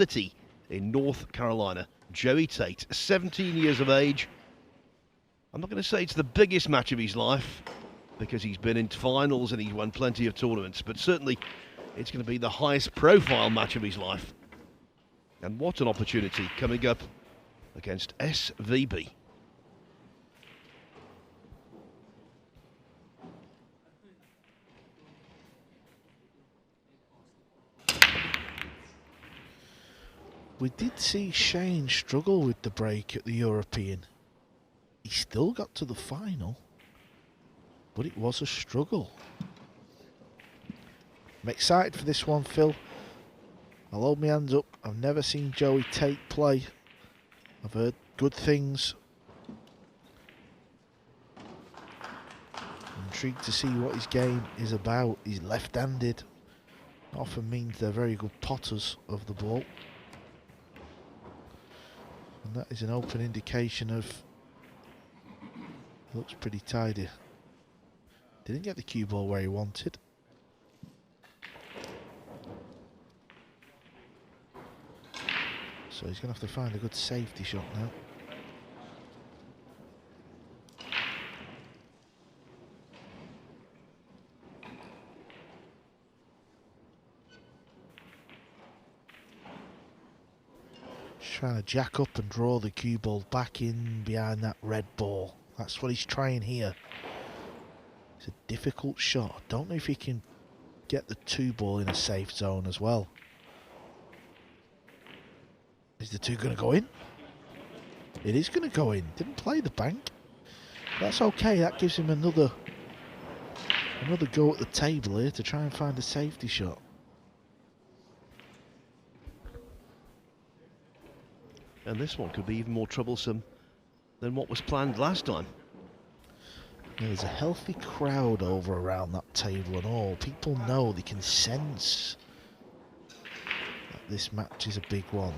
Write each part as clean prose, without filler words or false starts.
City in North Carolina. Joey Tate, 17 years of age. I'm not going to say it's the biggest match of his life because he's been in finals and he's won plenty of tournaments, but certainly it's going to be the highest profile match of his life. And what an opportunity coming up against SVB. We did see Shane struggle with the break at the European. He still got to the final, but it was a struggle. I'm excited for this one, Phil. I'll hold my hands up. I've never seen Joey Tate play. I've heard good things. I'm intrigued to see what his game is about. He's left-handed. Often means they're very good potters of the ball. And that is an open indication of... looks pretty tidy. Didn't get the cue ball where he wanted. So he's going to have to find a good safety shot now. Just trying to jack up and draw the cue ball back in behind that red ball. That's what he's trying here. It's a difficult shot. I don't know if he can get the 2 ball in a safe zone as well. Is the 2 going to go in? It is going to go in. Didn't play the bank. That's okay. That gives him another go at the table here to try and find a safety shot. And this one could be even more troublesome than what was planned last time. There's a healthy crowd over around that table and all. People know, they can sense that this match is a big one.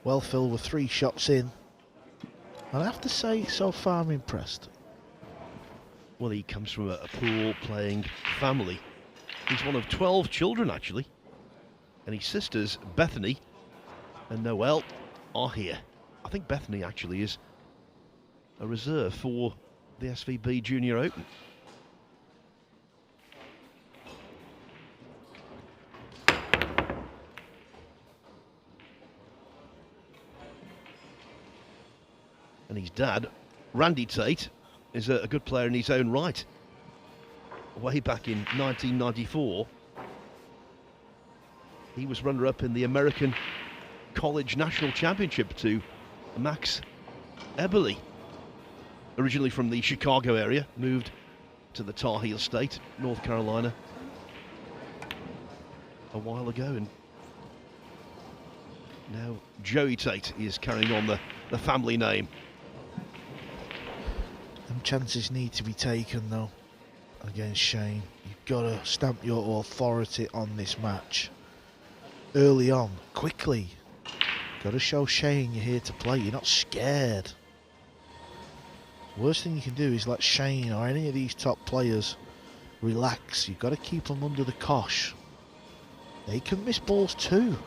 Well, Phil, we're 3 shots in. And I have to say, so far I'm impressed. Well, he comes from a pool playing family. He's one of 12 children, actually. And his sisters, Bethany and Noelle, are here. I think Bethany actually is a reserve for the SVB Junior Open. And his dad, Randy Tate, is a good player in his own right. Way back in 1994, he was runner-up in the American College National Championship to Max Eberle. Originally from the Chicago area, moved to the Tar Heel State, North Carolina, a while ago, and now Joey Tate is carrying on the family name. And chances need to be taken though against Shane. You've got to stamp your authority on this match early on, quickly. Got to show Shane you're here to play. You're not scared. Worst thing you can do is let Shane or any of these top players relax. You've got to keep them under the cosh. They can miss balls too.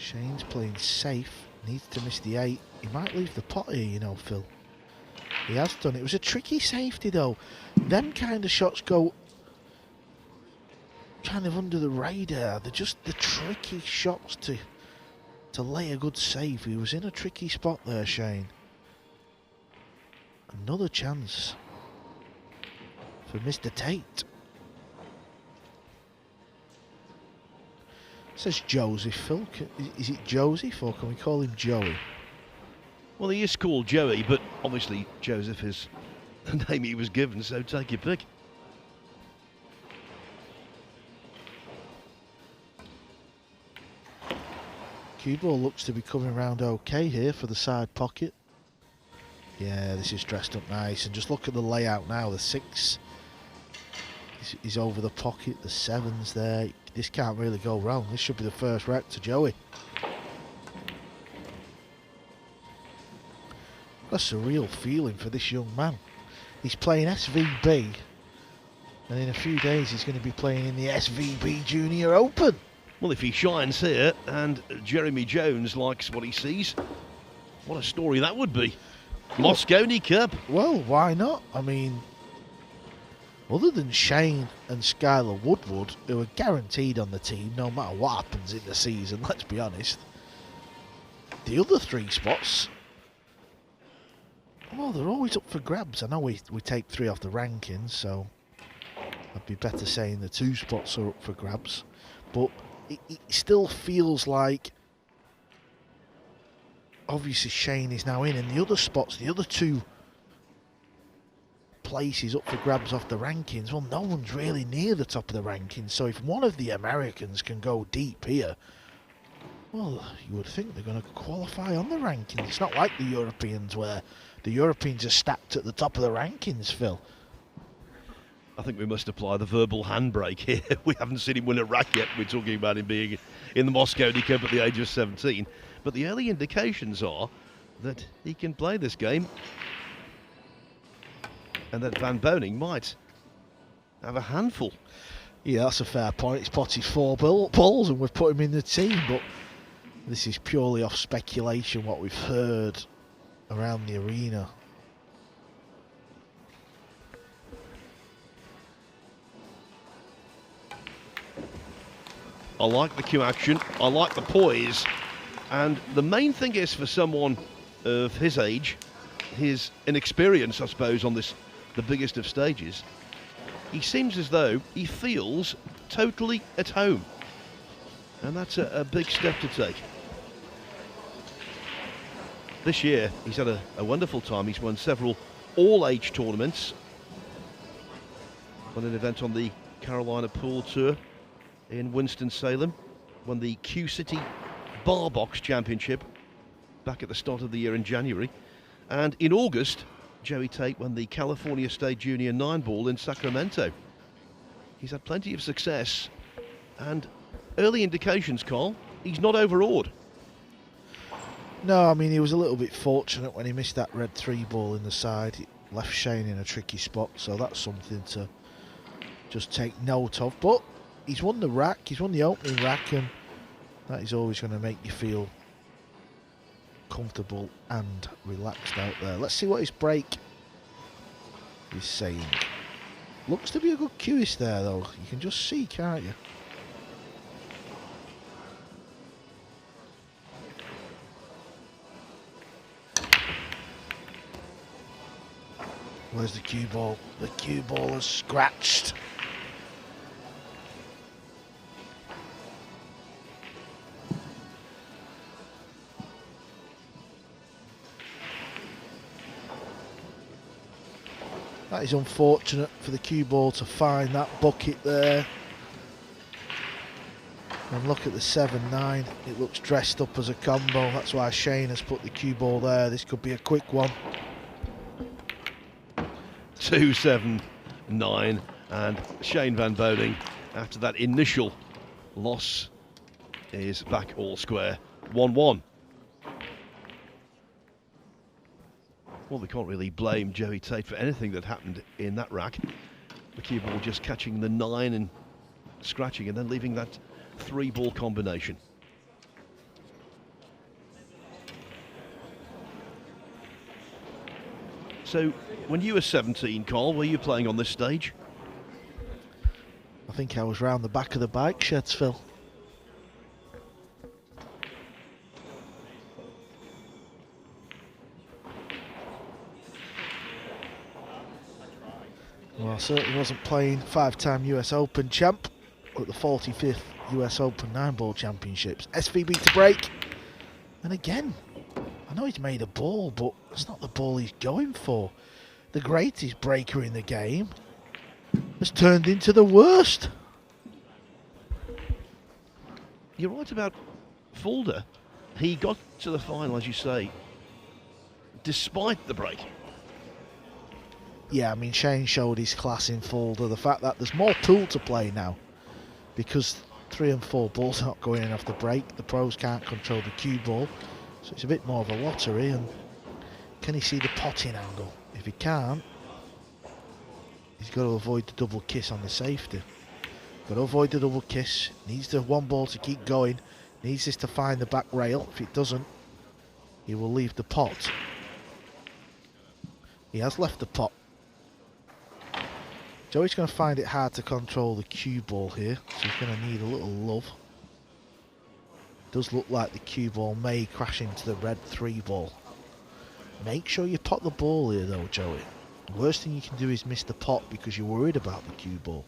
Shane's playing safe, needs to miss the 8. He might leave the pot here, you know, Phil. He has done. It was a tricky safety though. Them kind of shots go kind of under the radar. They're just the tricky shots to lay a good save. He was in a tricky spot there, Shane. Another chance for Mr. Tate. says Joseph, Phil. Is it Joseph or can we call him Joey? Well, he is called Joey, but obviously Joseph is the name he was given, so take your pick. Cue ball looks to be coming round okay here for the side pocket. Yeah, this is dressed up nice. And just look at the layout now. The 6 is over the pocket. The 7's there. This can't really go wrong. This should be the first wreck to Joey. That's a real feeling for this young man. He's playing SVB. And in a few days he's going to be playing in the SVB Junior Open. Well, if he shines here and Jeremy Jones likes what he sees, what a story that would be. Moscone Cup. Well, why not? I mean, other than Shane and Skylar Woodward, who are guaranteed on the team no matter what happens in the season, let's be honest, the other 3 spots, well, they're always up for grabs. I know we take 3 off the rankings, so I'd be better saying the 2 spots are up for grabs. But it still feels like, obviously Shane is now in, and the other spots, the other 2 places up for grabs off the rankings, well, no one's really near the top of the rankings. So if one of the Americans can go deep here, well, you would think they're going to qualify on the rankings. It's not like the Europeans, where the Europeans are stacked at the top of the rankings, Phil. I think we must apply the verbal handbrake here. We haven't seen him win a rack yet. We're talking about him being in the Moscone Cup at the age of 17. But the early indications are that he can play this game and that Van Boening might have a handful. Yeah, that's a fair point. He's potted 4 balls and we've put him in the team, but this is purely off speculation, what we've heard around the arena. I like the cue action, I like the poise, and the main thing is for someone of his age, his inexperience, I suppose, on this, the biggest of stages, he seems as though he feels totally at home. And that's a big step to take. This year, he's had a wonderful time. He's won several all-age tournaments. Won an event on the Carolina Pool Tour in Winston-Salem. Won the Q-City Bar Box Championship back at the start of the year in January. And in August, Joey Tate won the California State Junior Nineball in Sacramento. He's had plenty of success, and early indications, Carl, he's not overawed. No, I mean, he was a little bit fortunate when he missed that red 3 ball in the side. It left Shane in a tricky spot, so that's something to just take note of. But he's won the rack, he's won the opening rack, and that is always going to make you feel comfortable and relaxed out there. Let's see what his break is saying. Looks to be a good cueist there, though. You can just see, can't you? Where's the cue ball? The cue ball is scratched. That is unfortunate for the cue ball to find that bucket there. And look at the 7-9. It looks dressed up as a combo. That's why Shane has put the cue ball there. This could be a quick one. 2-7-9, and Shane Van Boening, after that initial loss, is back all square. 1-1. Well, we can't really blame Joey Tate for anything that happened in that rack. The cue ball just catching the 9 and scratching, and then leaving that 3-ball combination. So, when you were 17, Carl, were you playing on this stage? I think I was round the back of the bike sheds, Phil. Well, I certainly wasn't playing 5-time US Open champ at the 45th US Open 9-ball championships. SVB to break. And again, I know he's made a ball, but it's not the ball he's going for. The greatest breaker in the game has turned into the worst. You're right about Fulda. He got to the final, as you say, despite the break. Yeah, I mean, Shane showed his class in Fulda. The fact that there's more pool to play now because 3 and 4 balls are not going in off the break. The pros can't control the cue ball, so it's a bit more of a lottery. And can he see the potting angle? If he can't, he's got to avoid the double kiss on the safety. Got to avoid the double kiss. Needs the 1 ball to keep going. Needs this to find the back rail. If it doesn't, he will leave the pot. He has left the pot. Joey's going to find it hard to control the cue ball here, so he's going to need a little love. Does look like the cue ball may crash into the red 3 ball. Make sure you pot the ball here though, Joey. The worst thing you can do is miss the pot because you're worried about the cue ball.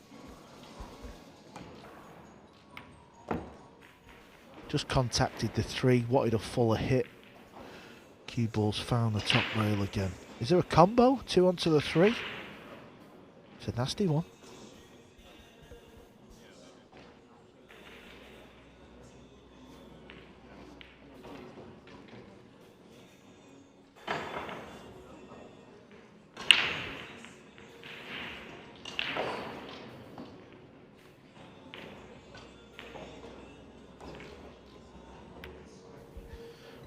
Just contacted the 3, wanted a fuller hit. Cue ball's found the top rail again. Is there a combo? 2 onto the 3? It's a nasty one.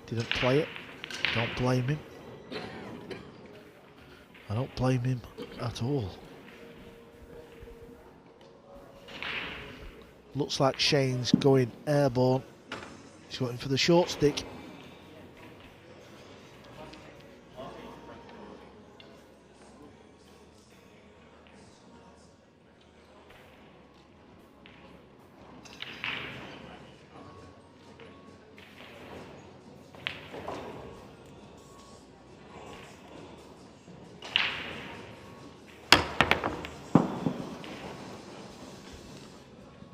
Didn't play it. Don't blame him. I don't blame him at all. Looks like Shane's going airborne. He's going for the short stick.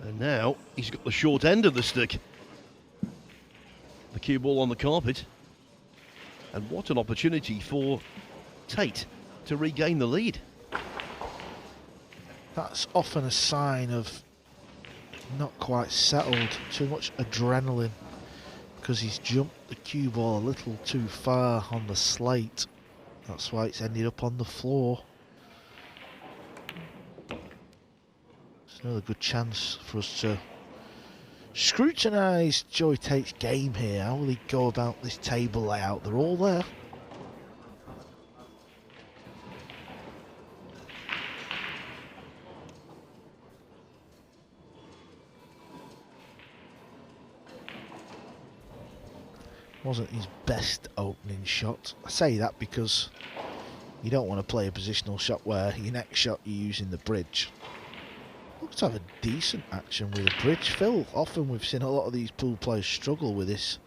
And now he's got the short end of the stick. The cue ball on the carpet. And what an opportunity for Tate to regain the lead. That's often a sign of not quite settled, too much adrenaline, because he's jumped the cue ball a little too far on the slate. That's why it's ended up on the floor. It's another good chance for us to scrutinise Joey Tate's game here. How will he go about this table layout? They're all there. Wasn't his best opening shot. I say that because you don't want to play a positional shot where your next shot you're using the bridge. Looks to have a decent action with a bridge. Phil, often we've seen a lot of these pool players struggle with this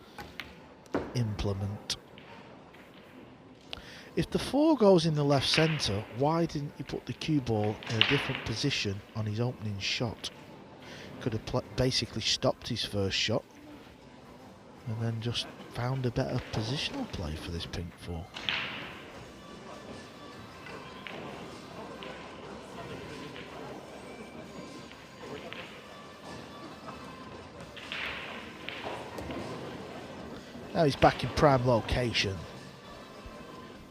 implement. If the 4 goes in the left centre, why didn't you put the cue ball in a different position on his opening shot? Could have basically stopped his first shot and then just found a better positional play for this pink 4. Now he's back in prime location.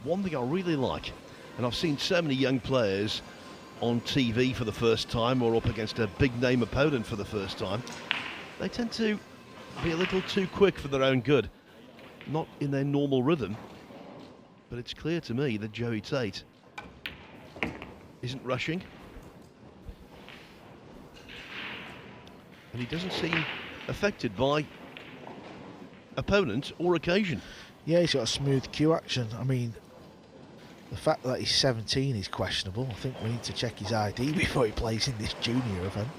One thing I really like, and I've seen so many young players on TV for the first time or up against a big name opponent for the first time, they tend to be a little too quick for their own good. Not in their normal rhythm, but it's clear to me that Joey Tate isn't rushing. And he doesn't seem affected by opponent or occasion. Yeah, he's got a smooth cue action. I mean, the fact that he's 17 is questionable. I think we need to check his ID before he plays in this junior event.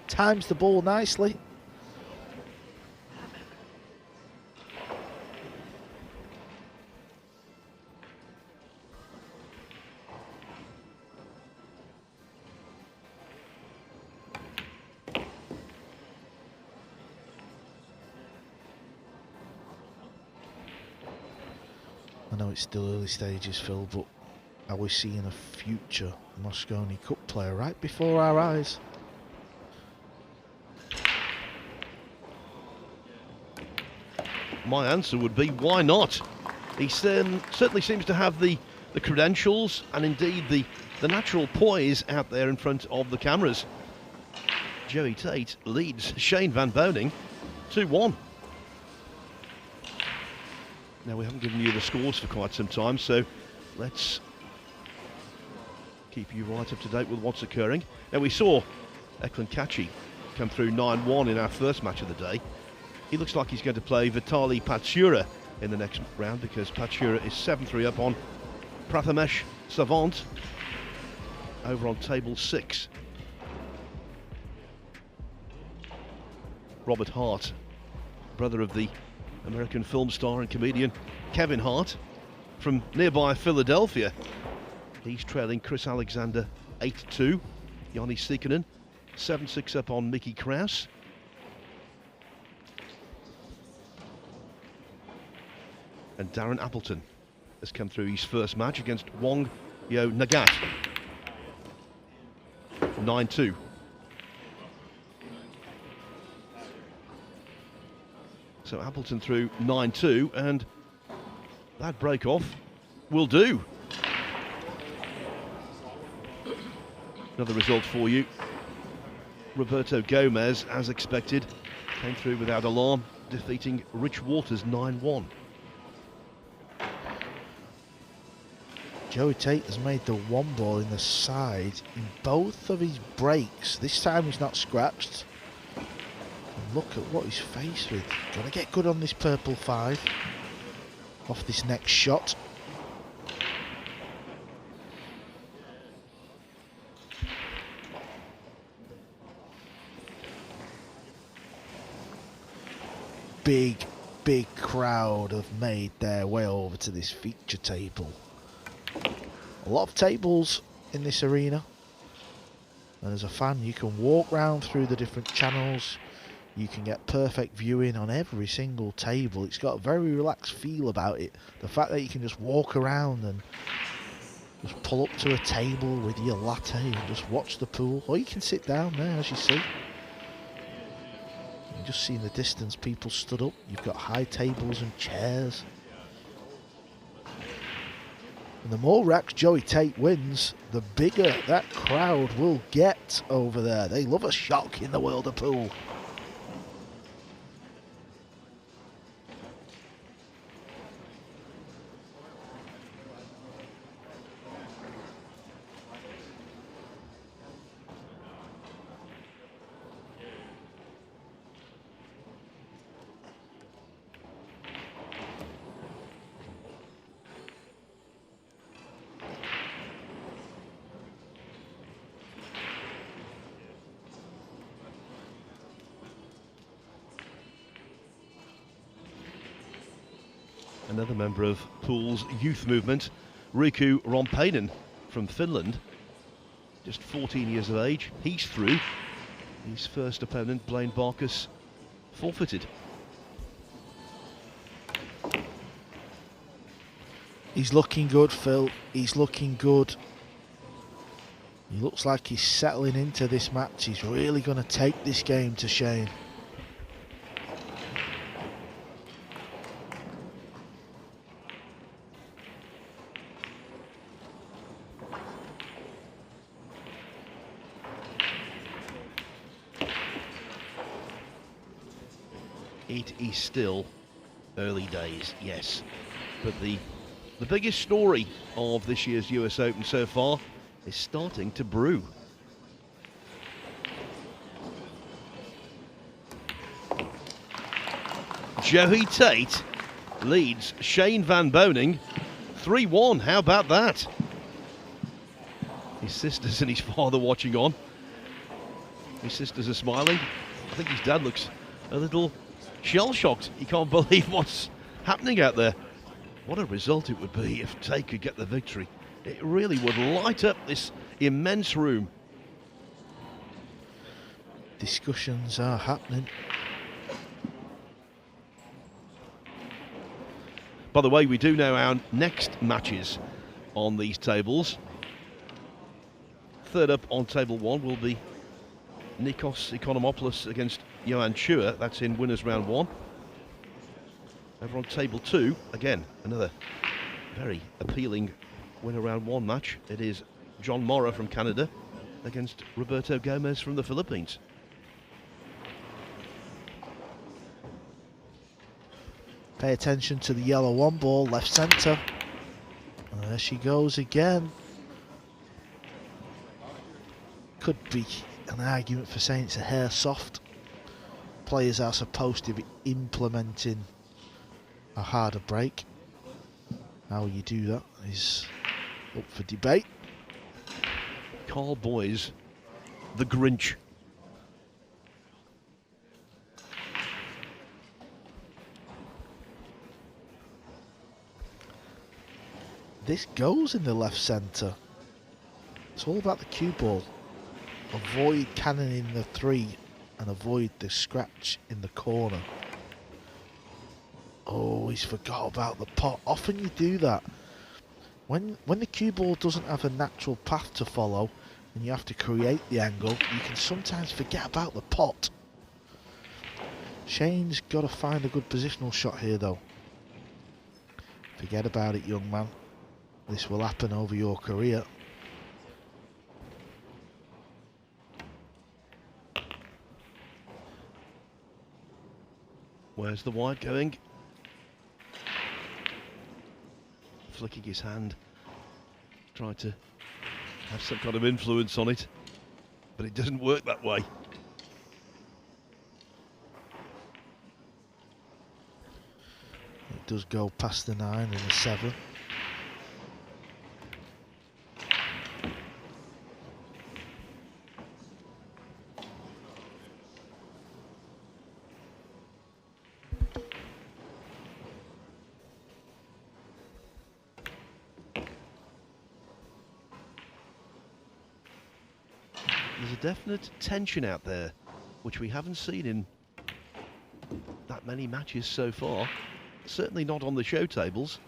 Times the ball nicely. it's still early stages, Phil, but are we seeing a future Mosconi Cup player right before our eyes? My answer would be, why not? He certainly seems to have the credentials and indeed the natural poise out there in front of the cameras. Joey Tate leads Shane Van Boening 2-1. Now, we haven't given you the scores for quite some time, so let's keep you right up to date with what's occurring. Now, we saw Eklund Kachi come through 9-1 in our first match of the day. He looks like he's going to play Vitali Patsura in the next round because Patsura is 7-3 up on Prathamesh Savant over on table 6. Robert Hart, brother of the American film star and comedian Kevin Hart from nearby Philadelphia. He's trailing Chris Alexander 8-2. Joni Sikkonen 7-6 up on Mickey Kraus. And Darren Appleton has come through his first match against Wong Yo Nagat. 9-2. So Appleton through 9-2, and that break off will do. Another result for you. Roberto Gomez, as expected, came through without alarm, defeating Rich Waters 9-1. Joey Tate has made the one ball in the side in both of his breaks. This time he's not scratched. And look at what he's faced with. Gotta get good on this purple 5 off this next shot. Big crowd have made their way over to this feature table. A lot of tables in this arena, and as a fan you can walk round through the different channels. You can get perfect viewing on every single table. It's got a very relaxed feel about it. The fact that you can just walk around and just pull up to a table with your latte and just watch the pool, or you can sit down there, as you see. You just see in the distance people stood up. You've got high tables and chairs. And the more racks Joey Tate wins, the bigger that crowd will get over there. They love a shock in the world of pool. Another member of pool's youth movement, Riku Rompainen from Finland, just 14 years of age. He's through. His first opponent, Blaine Barkas, forfeited. He's looking good, Phil. He's looking good. He looks like he's settling into this match. He's really going to take this game to Shane. It is still early days, yes, but the biggest story of this year's US Open so far is starting to brew. Joey Tate leads Shane Van Boening 3-1. How about that? His sisters and his father watching on. His sisters are smiling. I think his dad looks a little shell-shocked. He can't believe what's happening out there. What a result it would be if Tate could get the victory. It really would light up this immense room. Discussions are happening. By the way, we do know our next matches on these tables. Third up on table 1 will be Nikos Economopoulos against Johan Chua. That's in winners round 1. Over on table 2, again, another very appealing winner round 1 match. It is John Morra from Canada against Roberto Gomez from the Philippines. Pay attention to the yellow 1 ball, left centre. And there she goes again. Could be an argument for saying it's a hair soft. Players are supposed to be implementing a harder break. How you do that is up for debate. Carl Boys, the Grinch. This goes in the left centre. It's all about the cue ball. Avoid cannoning the 3 and avoid the scratch in the corner. Oh, he's forgot about the pot. Often you do that. When the cue ball doesn't have a natural path to follow and you have to create the angle, you can sometimes forget about the pot. Shane's got to find a good positional shot here though. Forget about it, young man. This will happen over your career. Where's the white going? Flicking his hand, trying to have some kind of influence on it, but it doesn't work that way. It does go past the 9 and the 7. There's a definite tension out there, which we haven't seen in that many matches so far. Certainly not on the show tables.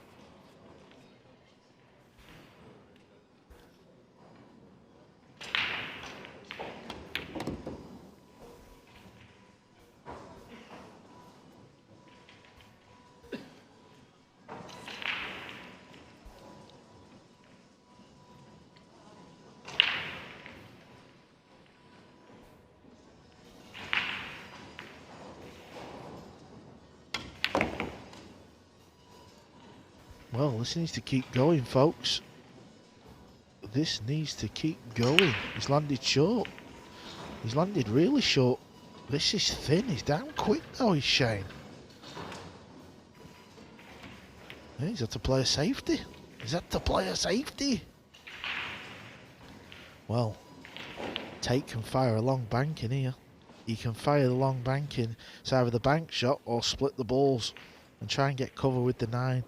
Well, this needs to keep going, folks. This needs to keep going. He's landed short. He's landed really short. This is thin. He's down quick though, he's Shane. Yeah, he's had to play a safety. He's had to play a safety. Well, Tate can fire a long bank in here. He can fire the long bank in. It's either the bank shot or split the balls and try and get cover with the 9.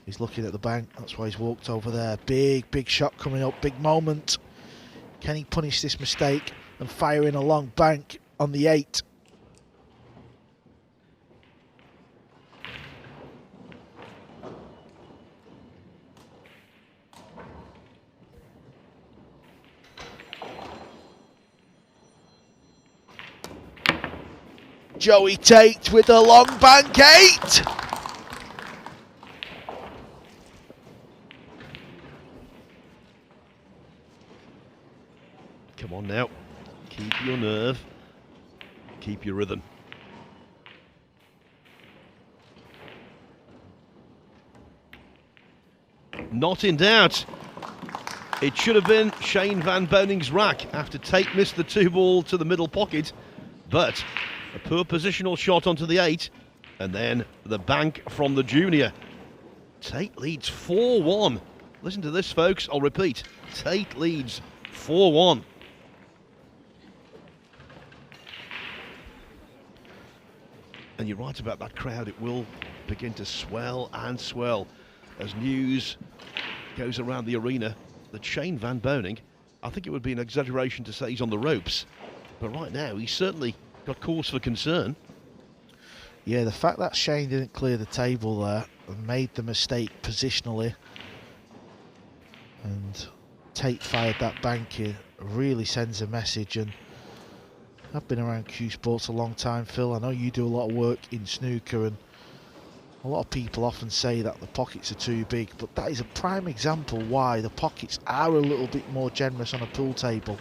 He's looking at the bank, that's why he's walked over there. Big shot coming up, big moment. Can he punish this mistake and fire in a long bank on the 8? Joey Tate with the long bank 8. Come on now, keep your nerve, keep your rhythm. Not in doubt. It should have been Shane Van Boning's rack after Tate missed the 2 ball to the middle pocket, but a poor positional shot onto the 8, and then the bank from the junior. Tate leads 4-1. Listen to this, folks, I'll repeat. Tate leads 4-1. And you're right about that crowd, it will begin to swell and swell as news goes around the arena that Shane Van Boening, I think it would be an exaggeration to say he's on the ropes, but right now he's certainly got cause for concern. Yeah, the fact that Shane didn't clear the table there and made the mistake positionally, and Tate fired that bank in, really sends a message. And I've been around Q Sports a long time, Phil. I know you do a lot of work in snooker, and a lot of people often say that the pockets are too big, but that is a prime example why the pockets are a little bit more generous on a pool table.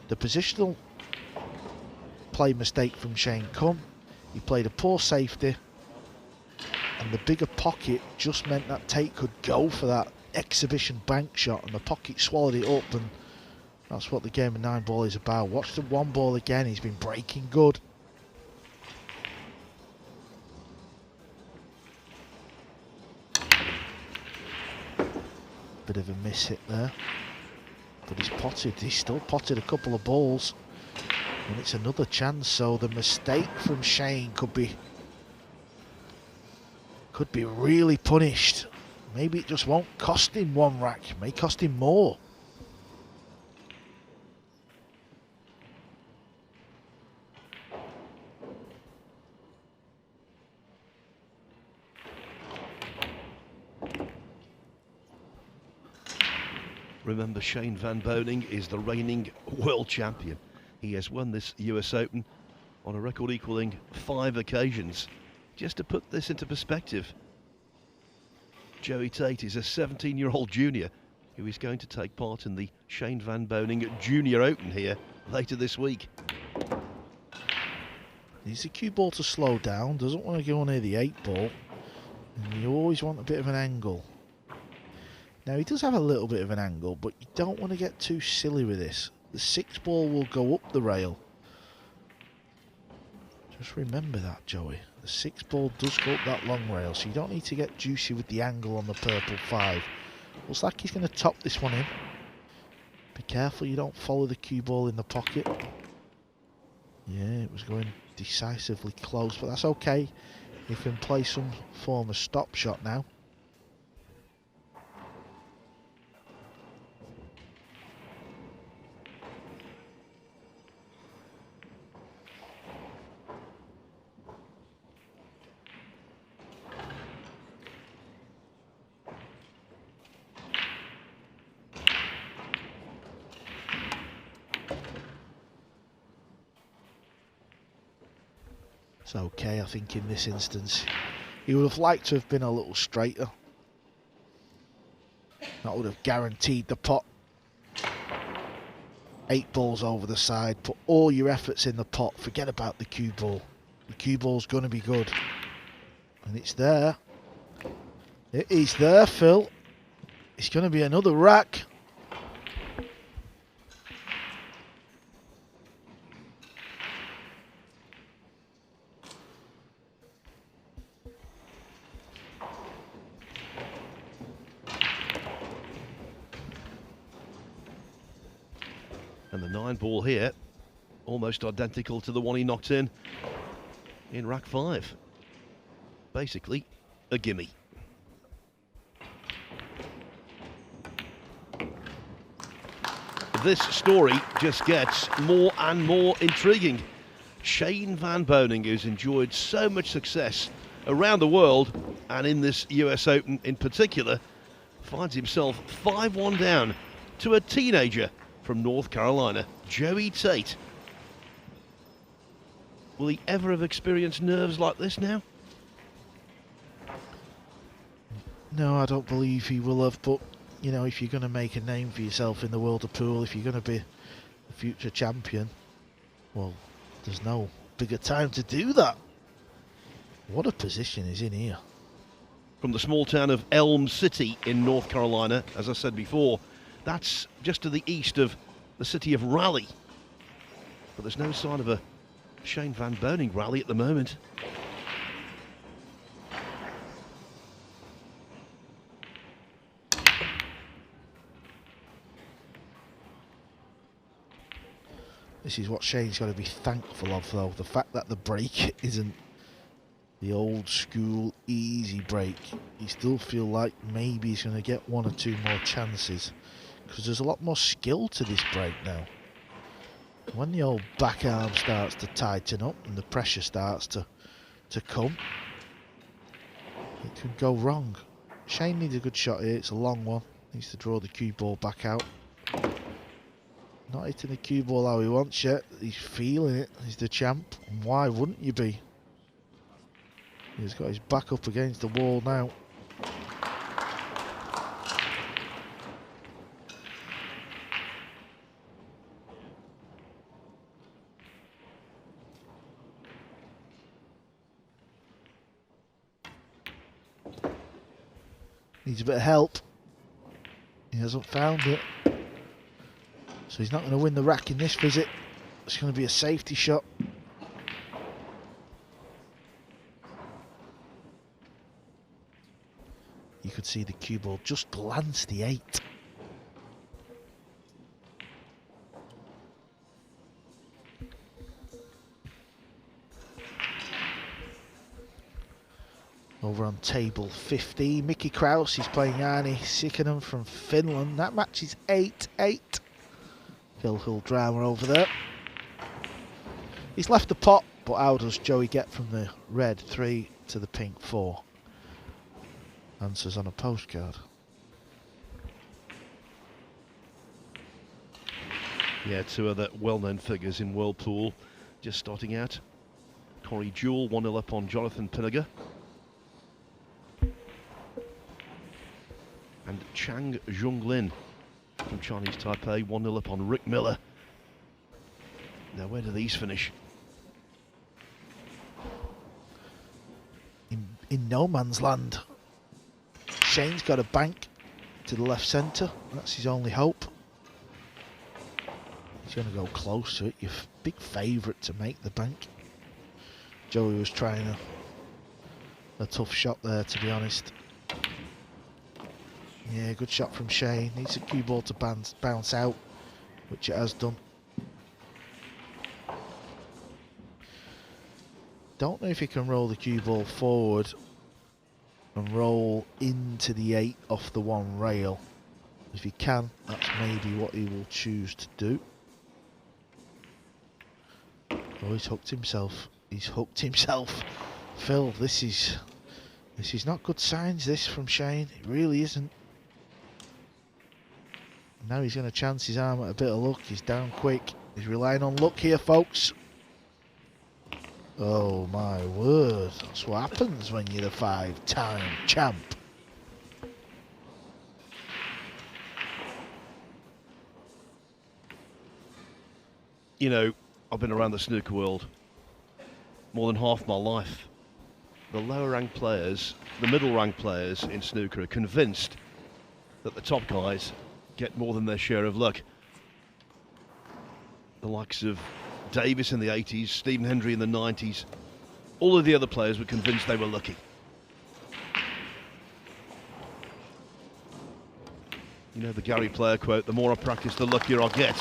The positional play mistake from Shane come. He played a poor safety, and the bigger pocket just meant that Tate could go for that exhibition bank shot, and the pocket swallowed it up, and that's what the game of 9-ball is about. Watch the 1-ball again, he's been breaking good. Bit of a miss hit there, but he's still potted a couple of balls, and it's another chance. So the mistake from Shane could be really punished. Maybe it just won't cost him one rack, it may cost him more. Remember, Shane van Boening is the reigning world champion. He has won this US Open on a record equaling 5 occasions. Just to put this into perspective, Joey Tate is a 17-year-old junior who is going to take part in the Shane van Boening Junior Open here later this week. Needs the cue ball to slow down, doesn't want to go near the 8-ball, and you always want a bit of an angle. Now he does have a little bit of an angle, but you don't want to get too silly with this. The 6-ball will go up the rail. Just remember that, Joey. The 6-ball does go up that long rail, so you don't need to get juicy with the angle on the purple 5. Looks like he's going to top this one in. Be careful you don't follow the cue ball in the pocket. Yeah, it was going decisively close, but that's okay. He can play some form of stop shot now. It's okay, I think, in this instance. He would have liked to have been a little straighter. That would have guaranteed the pot. 8 balls over the side. Put all your efforts in the pot. Forget about the cue ball. The cue ball's going to be good. And it's there. It is there, Phil. It's going to be another rack. And the 9-ball here, almost identical to the one he knocked in rack 5. Basically, a gimme. This story just gets more and more intriguing. Shane van Boening, who's enjoyed so much success around the world and in this US Open in particular, finds himself 5-1 down to a teenager from North Carolina, Joey Tate. Will he ever have experienced nerves like this now? No, I don't believe he will have, but you know, if you're going to make a name for yourself in the world of pool, if you're going to be a future champion, well, there's no bigger time to do that. What a position he's in here. From the small town of Elm City in North Carolina, as I said before, that's just to the east of the city of Raleigh. But there's no sign of a Shane van Boening rally at the moment. This is what Shane's got to be thankful of, though. The fact that the break isn't the old school easy break. You still feel like maybe he's going to get 1 or 2 more chances, because there's a lot more skill to this break now. When the old back arm starts to tighten up and the pressure starts to to come. It could go wrong. Shane needs a good shot here. It's a long one. Needs to draw the cue ball back out. Not hitting the cue ball how he wants yet. He's feeling it. He's the champ. And why wouldn't you be? He's got his back up against the wall now. Needs a bit of help. He hasn't found it. So he's not going to win the rack in this visit. It's going to be a safety shot. You could see the cue ball just glance the 8. Over on table 50, Mickey Krause, he's playing Arni Sikkanen from Finland. That match is 8-8. Phil drama over there. He's left the pot, but how does Joey get from the red 3 to the pink 4? Answers on a postcard. Yeah, two other well-known figures in World Pool just starting out. Corey Jewell 1-0 up on Jonathan Pinniger. And Chang Zhonglin from Chinese Taipei 1-0 up on Rick Miller. Now where do these finish? In no man's land. Shane's got a bank to the left centre. That's his only hope. He's going to go close to it. Your big favourite to make the bank. Joey was trying a tough shot there, to be honest. Yeah, good shot from Shane. Needs a cue ball to bounce out, which it has done. Don't know if he can roll the cue ball forward and roll into the 8 off the 1 rail. If he can, that's maybe what he will choose to do. Oh, he's hooked himself. He's hooked himself. Phil, this is not good signs, this, from Shane. It really isn't. Now he's going to chance his arm at a bit of luck. He's down quick. He's relying on luck here, folks. Oh my word. That's what happens when you're the 5-time champ. You know, I've been around the snooker world more than half my life. The lower ranked players, the middle ranked players in snooker are convinced that the top guys get more than their share of luck. The likes of Davis in the 80s, Stephen Hendry in the 90s, all of the other players were convinced they were lucky. You know the Gary Player quote, the more I practice, the luckier I get.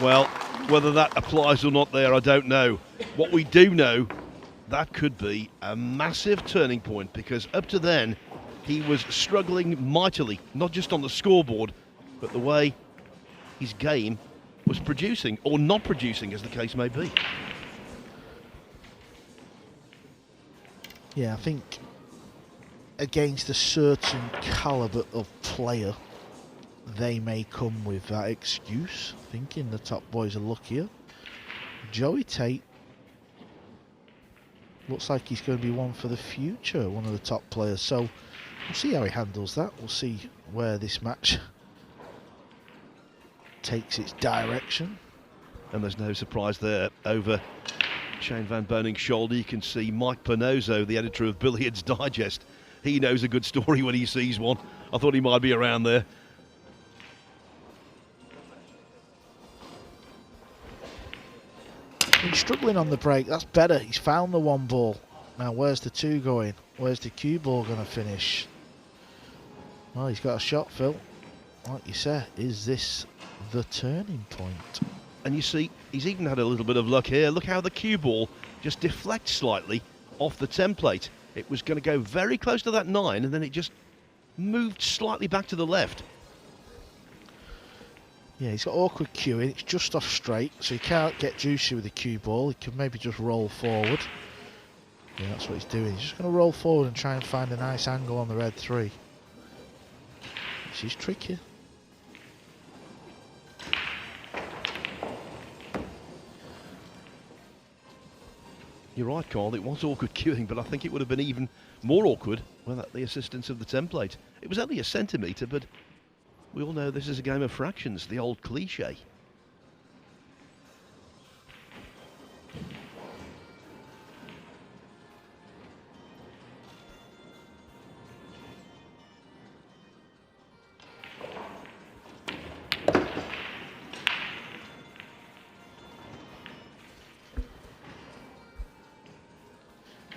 Well, whether that applies or not there, I don't know. What we do know, that could be a massive turning point, because up to then, he was struggling mightily, not just on the scoreboard, but the way his game was producing, or not producing, as the case may be. Yeah, I think against a certain calibre of player, they may come with that excuse, thinking the top boys are luckier. Joey Tate looks like he's going to be one for the future, one of the top players. So we'll see how he handles that. We'll see where this match takes its direction. And there's no surprise there. Over Shane Van Boening's shoulder, you can see Mike Panozzo, the editor of Billiards Digest. He knows a good story when he sees one. I thought he might be around there. He's struggling on the break. That's better. He's found the 1 ball. Now, where's the 2 going? Where's the cue ball going to finish? Well, he's got a shot, Phil. Like you said, is this the turning point? And you see, he's even had a little bit of luck here. Look how the cue ball just deflects slightly off the template. It was going to go very close to that 9, and then it just moved slightly back to the left. Yeah, he's got awkward cueing. It's just off straight, so he can't get juicy with the cue ball. He can maybe just roll forward. Yeah, that's what he's doing. He's just going to roll forward and try and find a nice angle on the red 3. Which is tricky. You're right, Carl, it was awkward queuing, but I think it would have been even more awkward without the assistance of the template. It was only a centimetre, but we all know this is a game of fractions, the old cliche.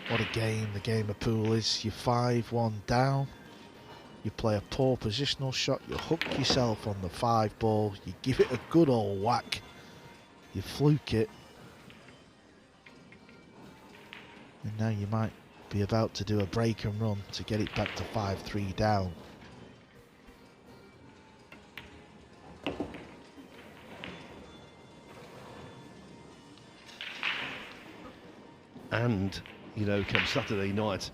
What a game the game of pool is. You're 5-1 down. You play a poor positional shot. You hook yourself on the 5 ball. You give it a good old whack. You fluke it. And now you might be about to do a break and run to get it back to 5-3 down. And, you know, come Saturday night,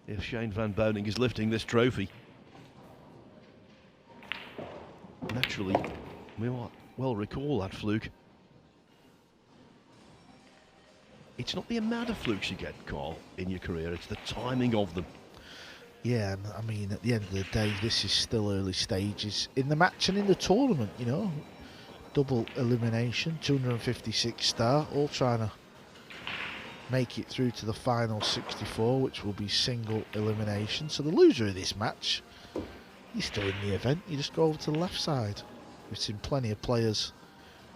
if Shane van Boening is lifting this trophy, naturally, we might well recall that fluke. It's not the amount of flukes you get, Carl, in your career, it's the timing of them. Yeah, and I mean, at the end of the day, this is still early stages in the match and in the tournament, you know. Double elimination, 256 star, all trying to make it through to the final 64, which will be single elimination. So the loser of this match, he's still in the event. You just go over to the left side. We've seen plenty of players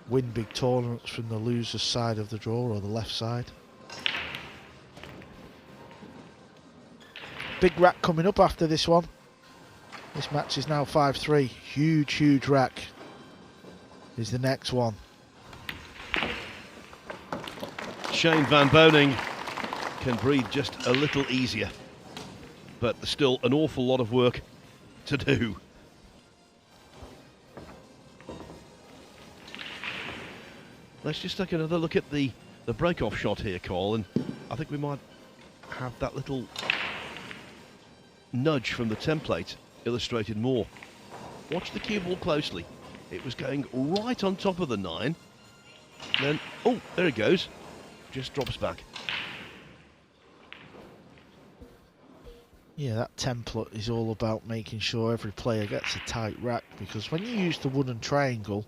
win big tournaments from the loser's side of the draw or the left side. Big rack coming up after this one. This match is now 5-3. Huge, huge rack is the next one. Shane van Boening can breathe just a little easier, but there's still an awful lot of work to do. Let's just take another look at the break-off shot here, Carl, and I think we might have that little nudge from the template illustrated more. Watch the cue ball closely. It was going right on top of the 9. Then, oh, there it goes. Just drops back. Yeah, that template is all about making sure every player gets a tight rack, because when you use the wooden triangle,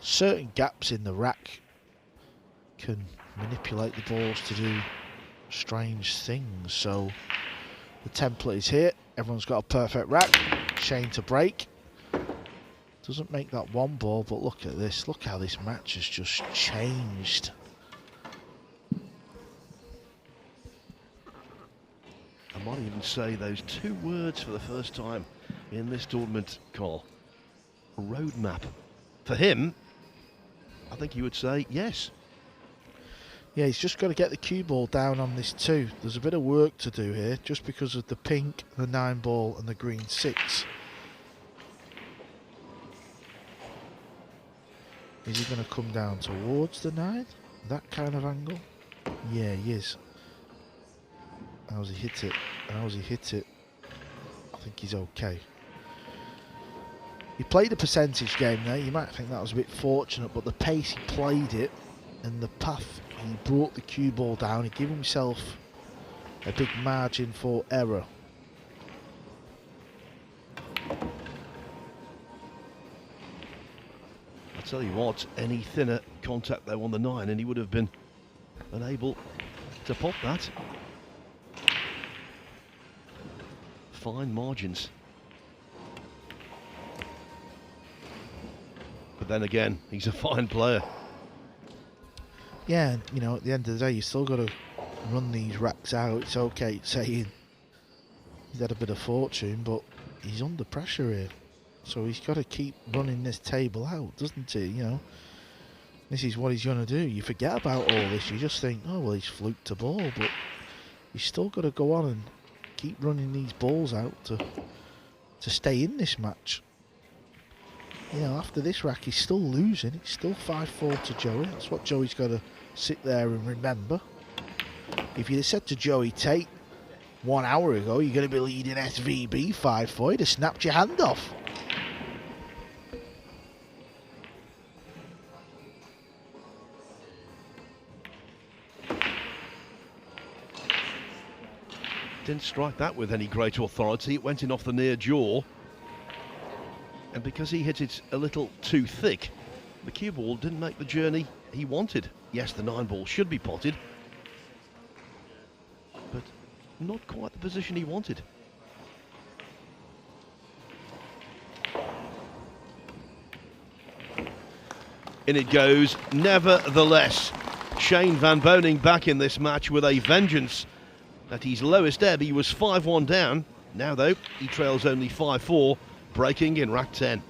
certain gaps in the rack can manipulate the balls to do strange things. So the template is here. Everyone's got a perfect rack. Shane to break. Doesn't make that 1 ball, but look at this. Look how this match has just changed. I might even say those 2 words for the first time in this tournament, Carl. Roadmap. For him, I think he would say yes. Yeah, he's just got to get the cue ball down on this 2. There's a bit of work to do here, just because of the pink, the 9 ball and the green 6. Is he going to come down towards the 9? That kind of angle? Yeah, he is. How's he hit it? How's he hit it? I think he's okay. He played a percentage game there. You might think that was a bit fortunate, but the pace he played it and the path he brought the cue ball down, he gave himself a big margin for error. I tell you what, any thinner contact though on the 9 and he would have been unable to pop that. Fine margins. But then again, he's a fine player. Yeah, you know, at the end of the day, you still got to run these racks out. It's okay saying he's had a bit of fortune, but he's under pressure here. So he's got to keep running this table out, doesn't he? You know, this is what he's going to do. You forget about all this. You just think, oh, well, he's fluked a ball, but he's still got to go on and keep running these balls out to stay in this match. You know, after this rack, he's still losing. It's still 5-4 to Joey. That's what Joey's got to sit there and remember. If you'd have said to Joey Tate 1 hour ago, you're going to be leading SVB 5-4, he'd have snapped your hand off. Didn't strike that with any great authority. It went in off the near jaw. And because he hit it a little too thick, the cue ball didn't make the journey he wanted. Yes, the 9-ball should be potted, but not quite the position he wanted. In it goes, nevertheless. Shane van Boening back in this match with a vengeance. At his lowest ebb, he was 5-1 down. Now, though, he trails only 5-4, breaking in rack 10.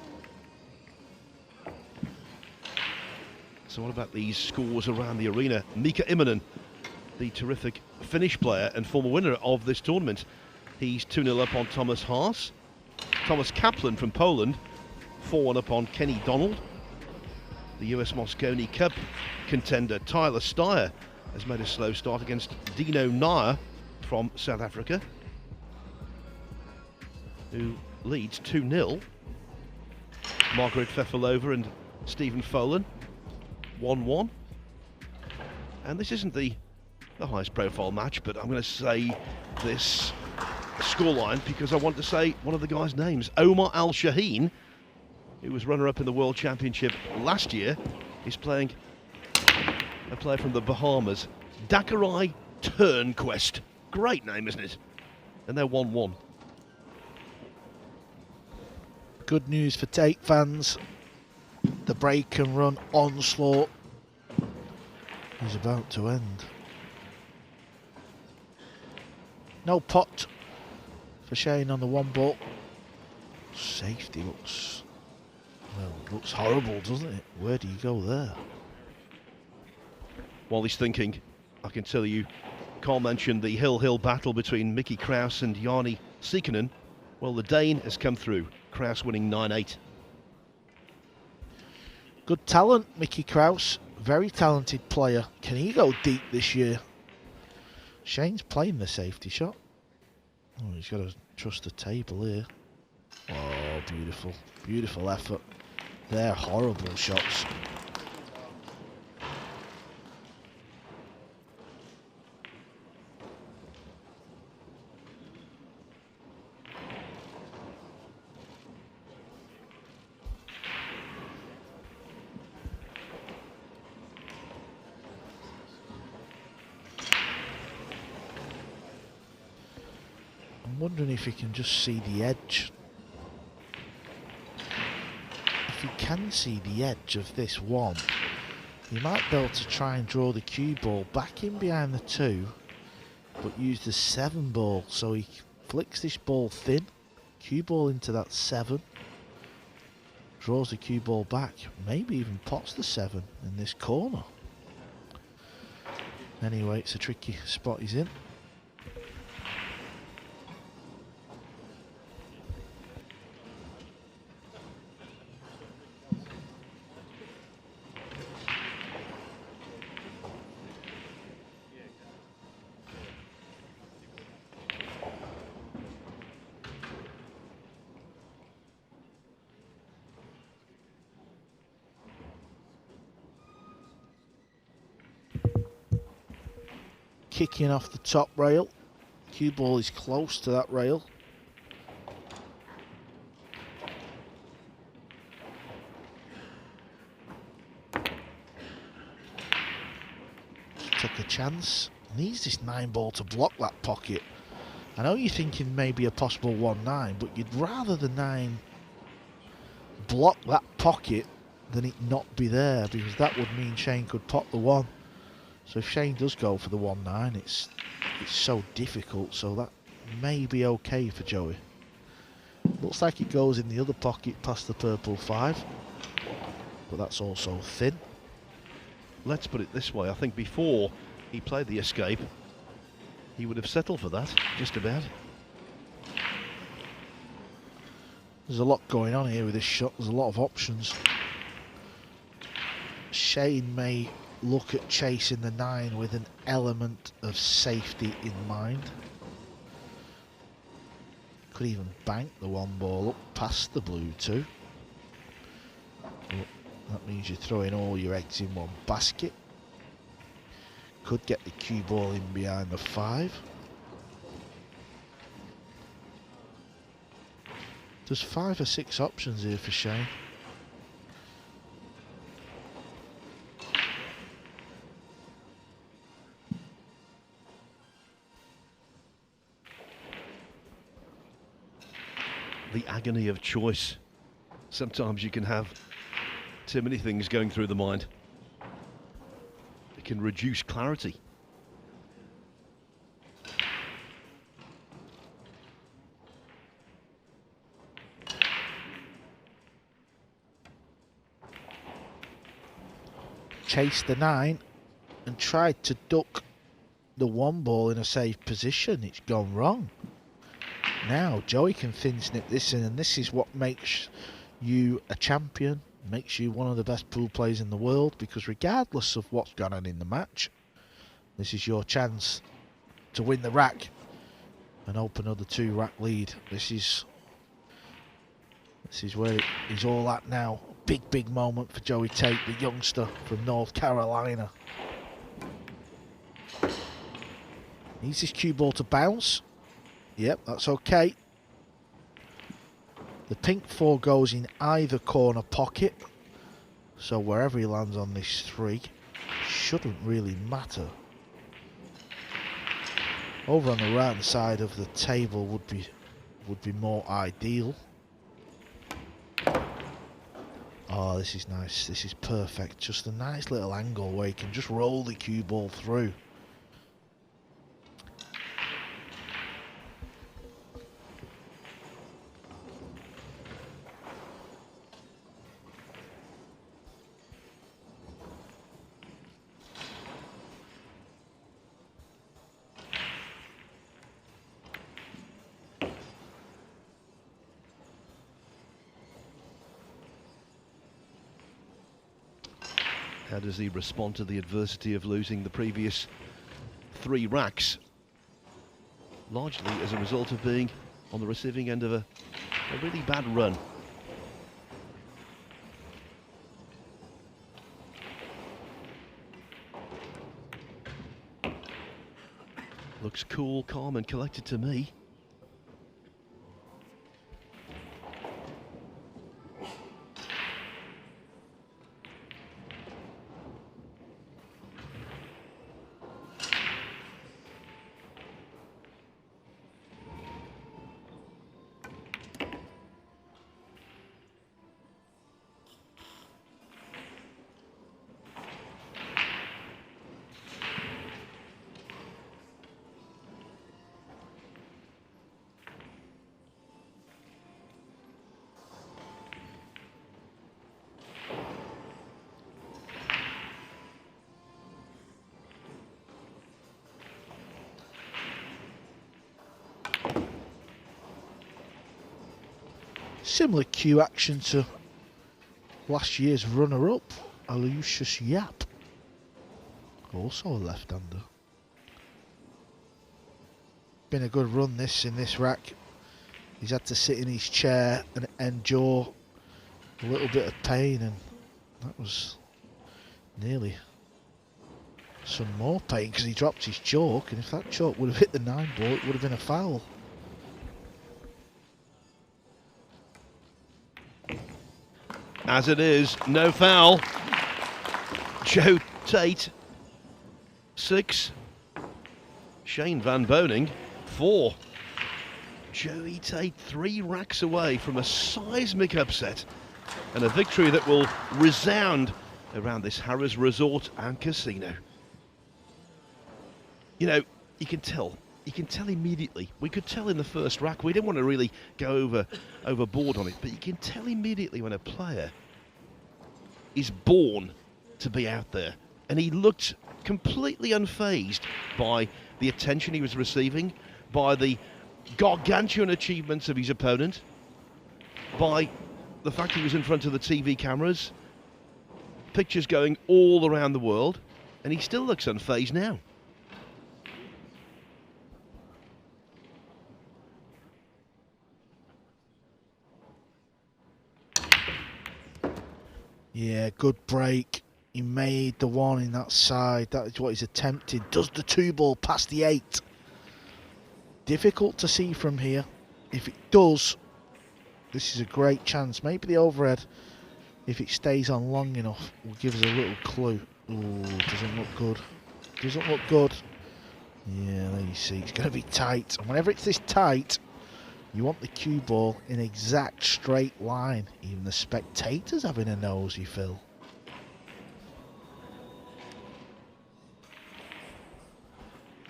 So what about these scores around the arena? Mika Immonen, the terrific Finnish player and former winner of this tournament. He's 2-0 up on Thomas Haas. Thomas Kaplan from Poland, 4-1 up on Kenny Donald. The US Moscone Cup contender Tyler Steyer has made a slow start against Dino Nair from South Africa, who leads 2-0. Margaret Fefilova and Stephen Folan, 1-1. And this isn't the highest profile match, but I'm going to say this scoreline because I want to say one of the guys' names. Omar Al Shaheen, who was runner-up in the World Championship last year, is playing a player from the Bahamas, Dakarai Turnquest. Great name, isn't it? And they're 1-1. Good news for Tate fans. The break and run onslaught is about to end. No pot for Shane on the 1-ball. Safety looks, well, looks horrible, doesn't it? Where do you go there? While he's thinking, I can tell you, Carl mentioned the hill battle between Mickey Kraus and Jarni Siikkonen. Well, the Dane has come through. Kraus winning 9-8. Good talent, Mickey Kraus. Very talented player. Can he go deep this year? Shane's playing the safety shot. Oh, he's got to trust the table here. Oh, beautiful. Beautiful effort. They're horrible shots. I'm wondering if he can just see the edge. If he can see the edge of this one, he might be able to try and draw the cue ball back in behind the 2, but use the 7-ball. So he flicks this ball thin, cue ball into that 7, draws the cue ball back, maybe even pots the 7 in this corner. Anyway, it's a tricky spot he's in. Kicking off the top rail. Cue ball is close to that rail. Took a chance. Needs this 9-ball to block that pocket. I know you're thinking maybe a possible 1-9, but you'd rather the 9 block that pocket than it not be there, because that would mean Shane could pop the 1. So if Shane does go for the 1-9, it's so difficult, so that may be okay for Joey. Looks like it goes in the other pocket past the purple 5, but that's also thin. Let's put it this way, I think before he played the escape, he would have settled for that, just about. There's a lot going on here with this shot, there's a lot of options. Shane may look at chasing the 9 with an element of safety in mind. Could even bank the 1 ball up past the blue 2. But that means you're throwing all your eggs in one basket. Could get the cue ball in behind the 5. There's 5 or 6 options here for Shane. The agony of choice. Sometimes you can have too many things going through the mind. It can reduce clarity. Chased the 9 and tried to duck the 1 ball in a safe position. It's gone wrong. Now Joey can thin snip this in, and this is what makes you a champion, makes you one of the best pool players in the world, because regardless of what's gone on in the match, this is your chance to win the rack and open another 2 rack lead. This is where it is all at now. Big moment for Joey Tate, the youngster from North Carolina. Needs his cue ball to bounce. Yep, that's okay. The pink 4 goes in either corner pocket, so wherever he lands on this 3 shouldn't really matter. Over on the right hand side of the table would be more ideal. Oh, this is nice. This is perfect. Just a nice little angle where you can just roll the cue ball through. How does he respond to the adversity of losing the previous 3 racks? Largely as a result of being on the receiving end of a really bad run. Looks cool, calm and collected to me. Similar cue action to last year's runner-up, Aloysius Yap, also a left-hander. Been a good run this in this rack. He's had to sit in his chair and endure a little bit of pain, and that was nearly some more pain because he dropped his chalk, and if that chalk would have hit the 9 ball, it would have been a foul. As it is, no foul. Joe Tate, 6. Shane van Boening, 4. Joey Tate 3 racks away from a seismic upset and a victory that will resound around this Harrah's Resort and Casino. You know, you can tell immediately. We could tell in the first rack. We didn't want to really go overboard on it, but you can tell immediately when a player is born to be out there. And he looked completely unfazed by the attention he was receiving, by the gargantuan achievements of his opponent, by the fact he was in front of the TV cameras, pictures going all around the world. And he still looks unfazed now. Yeah, good break. He made the one in that side. That is what he's attempted. Does the 2-ball past the 8? Difficult to see from here. If it does, this is a great chance. Maybe the overhead, if it stays on long enough, will give us a little clue. Ooh, doesn't look good. Doesn't look good. Yeah, there you see. It's going to be tight. And whenever it's this tight, you want the cue ball in exact straight line. Even the spectators having a nosy, Phil.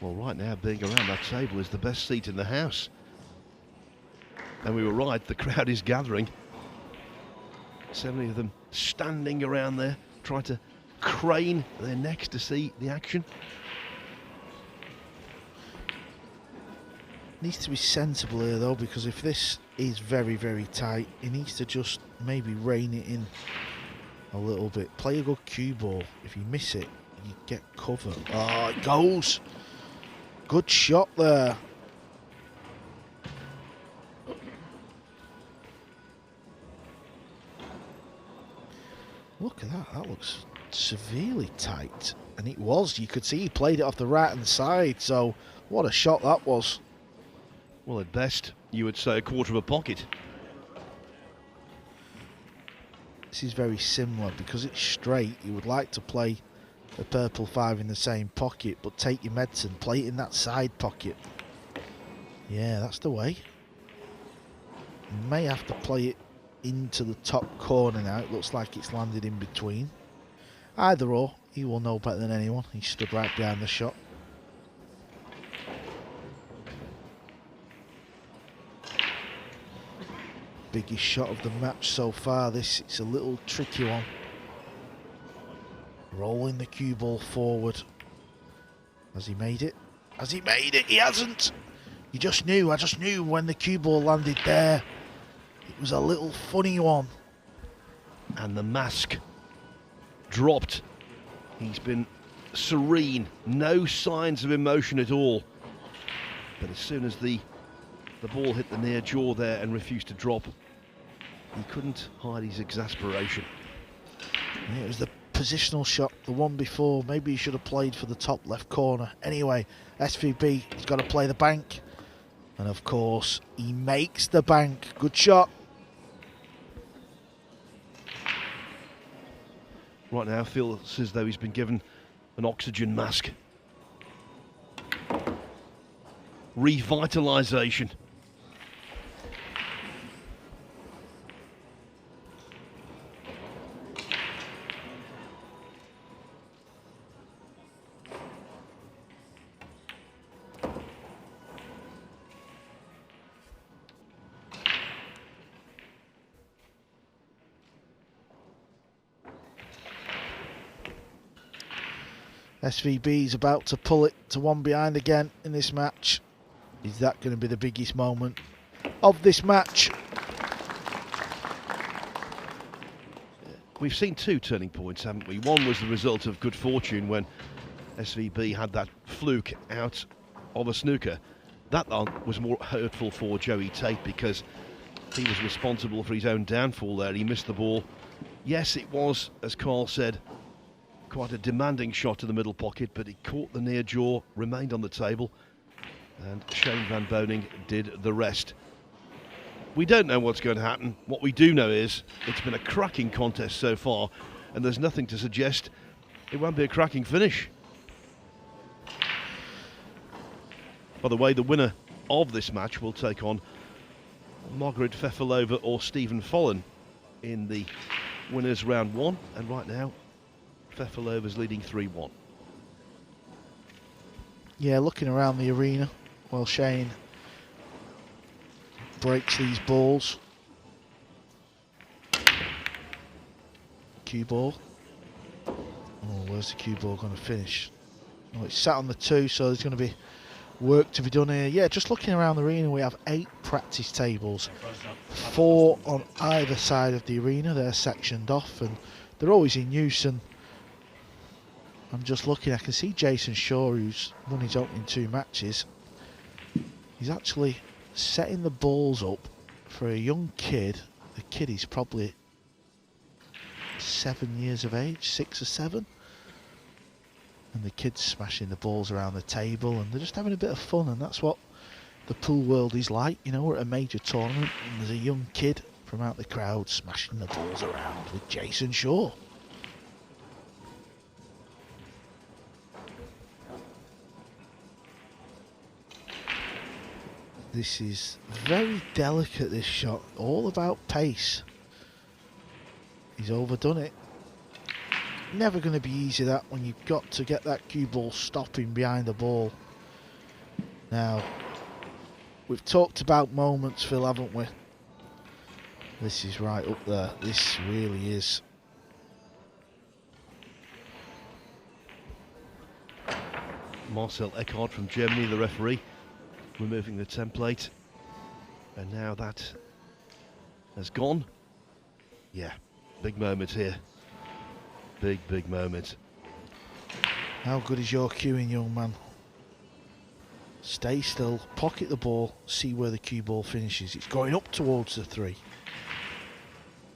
Well, right now, being around that table is the best seat in the house. And we were right, the crowd is gathering. So many of them standing around there, trying to crane their necks to see the action. Needs to be sensible here though, because if this is very, very tight, he needs to just maybe rein it in a little bit. Play a good cue ball. If you miss it, you get cover. Oh, it goes. Good shot there. Look at that. That looks severely tight. And it was. You could see he played it off the right-hand side. So what a shot that was. Well, at best, you would say a quarter of a pocket. This is very similar. Because it's straight, you would like to play a purple 5 in the same pocket, but take your medicine, play it in that side pocket. Yeah, that's the way. You may have to play it into the top corner now. It looks like it's landed in between. Either or, he will know better than anyone. He stood right behind the shot. Biggest shot of the match so far. It's a little tricky one. Rolling the cue ball forward. Has he made it? Has he made it? He hasn't. You just knew. I just knew when the cue ball landed there. It was a little funny one. And the mask dropped. He's been serene. No signs of emotion at all. But as soon as the ball hit the near jaw there and refused to drop, he couldn't hide his exasperation. Yeah, it was the positional shot, the one before. Maybe he should have played for the top left corner. Anyway, SVB has got to play the bank. And of course, he makes the bank. Good shot. Right now, feels as though he's been given an oxygen mask. Revitalisation. SVB is about to pull it to one behind again in this match. Is that going to be the biggest moment of this match? We've seen two turning points, haven't we? One was the result of good fortune when SVB had that fluke out of a snooker. That was more hurtful for Joey Tate because he was responsible for his own downfall there. He missed the ball. Yes, it was, as Carl said, quite a demanding shot to the middle pocket, but he caught the near jaw, remained on the table, and Shane van Boening did the rest. We don't know what's going to happen. What we do know is it's been a cracking contest so far, and there's nothing to suggest it won't be a cracking finish. By the way, the winner of this match will take on Margaret Fefilova or Stephen Follen in the winners round 1, and right now Fefilova's leading 3-1. Yeah, looking around the arena while Shane breaks these balls. Cue ball. Oh, where's the cue ball going to finish? Oh, it's sat on the 2, so there's going to be work to be done here. Yeah, just looking around the arena, we have 8 practice tables. 4 on either side of the arena. They're sectioned off, and they're always in use. And I'm just looking, I can see Jason Shaw, who's won his opening 2 matches. He's actually setting the balls up for a young kid. The kid is probably 7 years of age, 6 or 7. And the kid's smashing the balls around the table and they're just having a bit of fun, and that's what the pool world is like. You know, we're at a major tournament and there's a young kid from out the crowd smashing the balls around with Jason Shaw. This is very delicate, this shot, all about pace. He's overdone it. Never going to be easy, that, when you've got to get that cue ball stopping behind the ball. Now, we've talked about moments, Phil, haven't we? This is right up there. This really is. Marcel Eckhard from Germany, the referee, removing the template. And now that has gone. Yeah, big moment here. Big moment. How good is your cueing, young man? Stay still, pocket the ball, see where the cue ball finishes. It's going up towards the 3.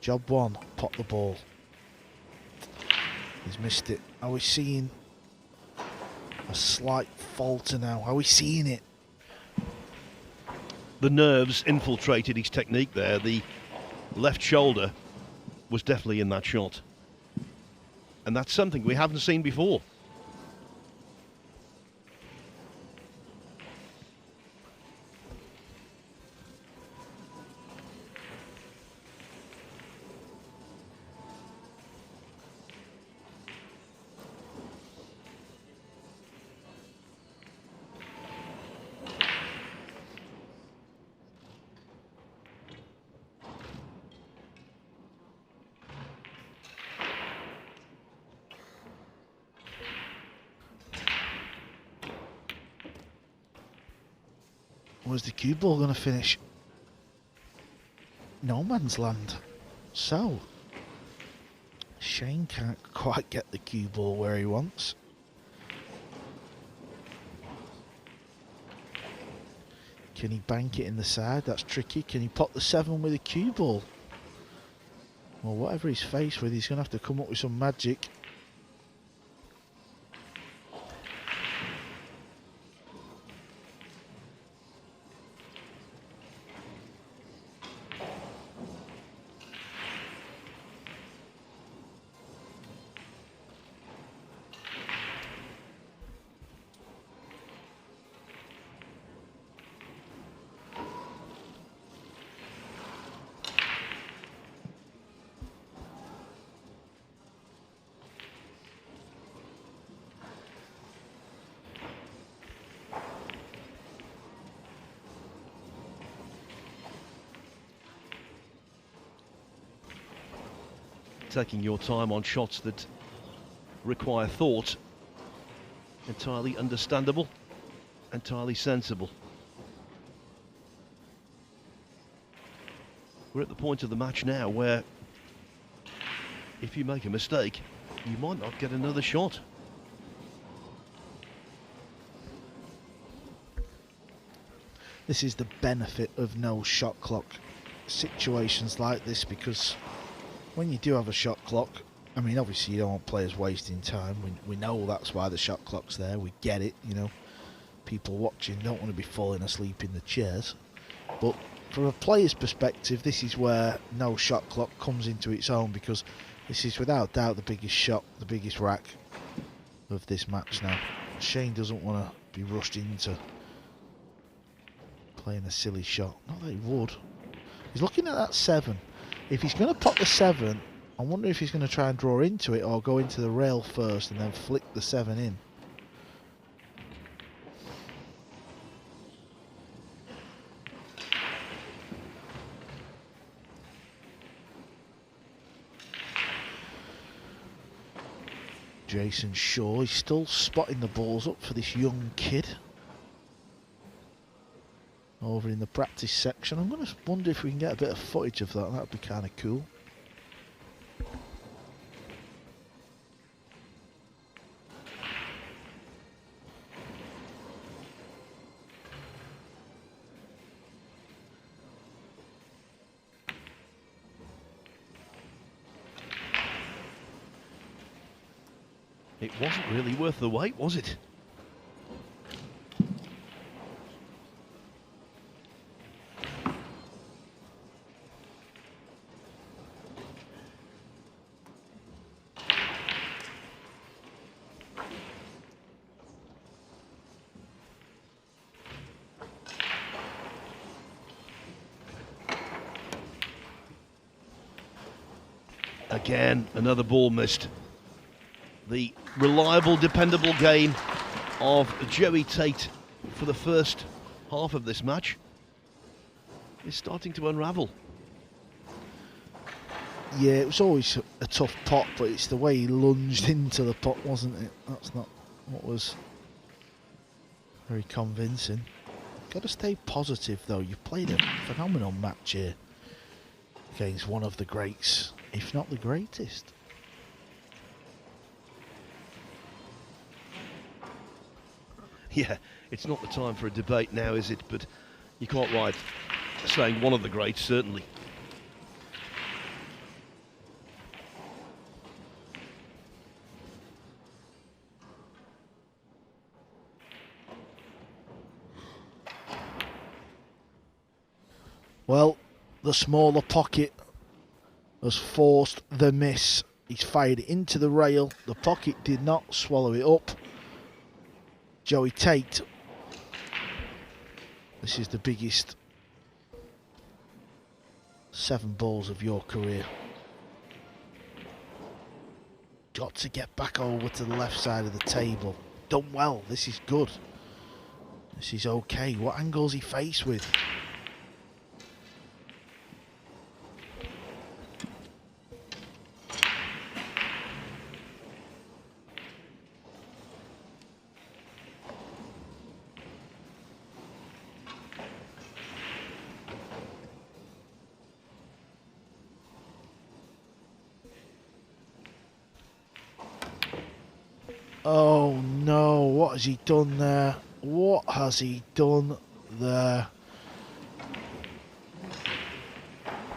Job 1, pot the ball. He's missed it. Are we seeing a slight falter now? Are we seeing it? The nerves infiltrated his technique there. The left shoulder was definitely in that shot. And that's something we haven't seen before. Where's the cue ball going to finish? No man's land. So, Shane can't quite get the cue ball where he wants. Can he bank it in the side? That's tricky. Can he pot the 7 with a cue ball? Well, whatever he's faced with, he's going to have to come up with some magic. Taking your time on shots that require thought. Entirely understandable, entirely sensible. We're at the point of the match now where if you make a mistake, you might not get another shot. This is the benefit of no shot clock situations like this, because when you do have a shot clock, I mean, obviously you don't want players wasting time. We know that's why the shot clock's there. We get it, you know. People watching don't want to be falling asleep in the chairs. But from a player's perspective, this is where no shot clock comes into its own, because this is without doubt the biggest shot, the biggest rack of this match now. Shane doesn't want to be rushed into playing a silly shot. Not that he would. He's looking at that 7. If he's going to pop the 7, I wonder if he's going to try and draw into it or go into the rail first and then flick the 7 in. Jason Shaw is still spotting the balls up for this young kid over in the practice section. I'm going to wonder if we can get a bit of footage of that. That would be kind of cool. It wasn't really worth the wait, was it? Again, another ball missed. The reliable, dependable game of Joey Tate for the first half of this match is starting to unravel. Yeah, it was always a tough pot, but it's the way he lunged into the pot, wasn't it? That's not what was very convincing. Got to stay positive, though. You played a phenomenal match here against one of the greats, if not the greatest. Yeah, it's not the time for a debate now, is it? But you can't write saying one of the greats, certainly. Well, the smaller pocket has forced the miss. He's fired it into the rail. The pocket did not swallow it up. Joey Tate. This is the biggest 7 balls of your career. Got to get back over to the left side of the table. Done well. This is good. This is okay. What angle's he faced with? Oh no, what has he done there? What has he done there?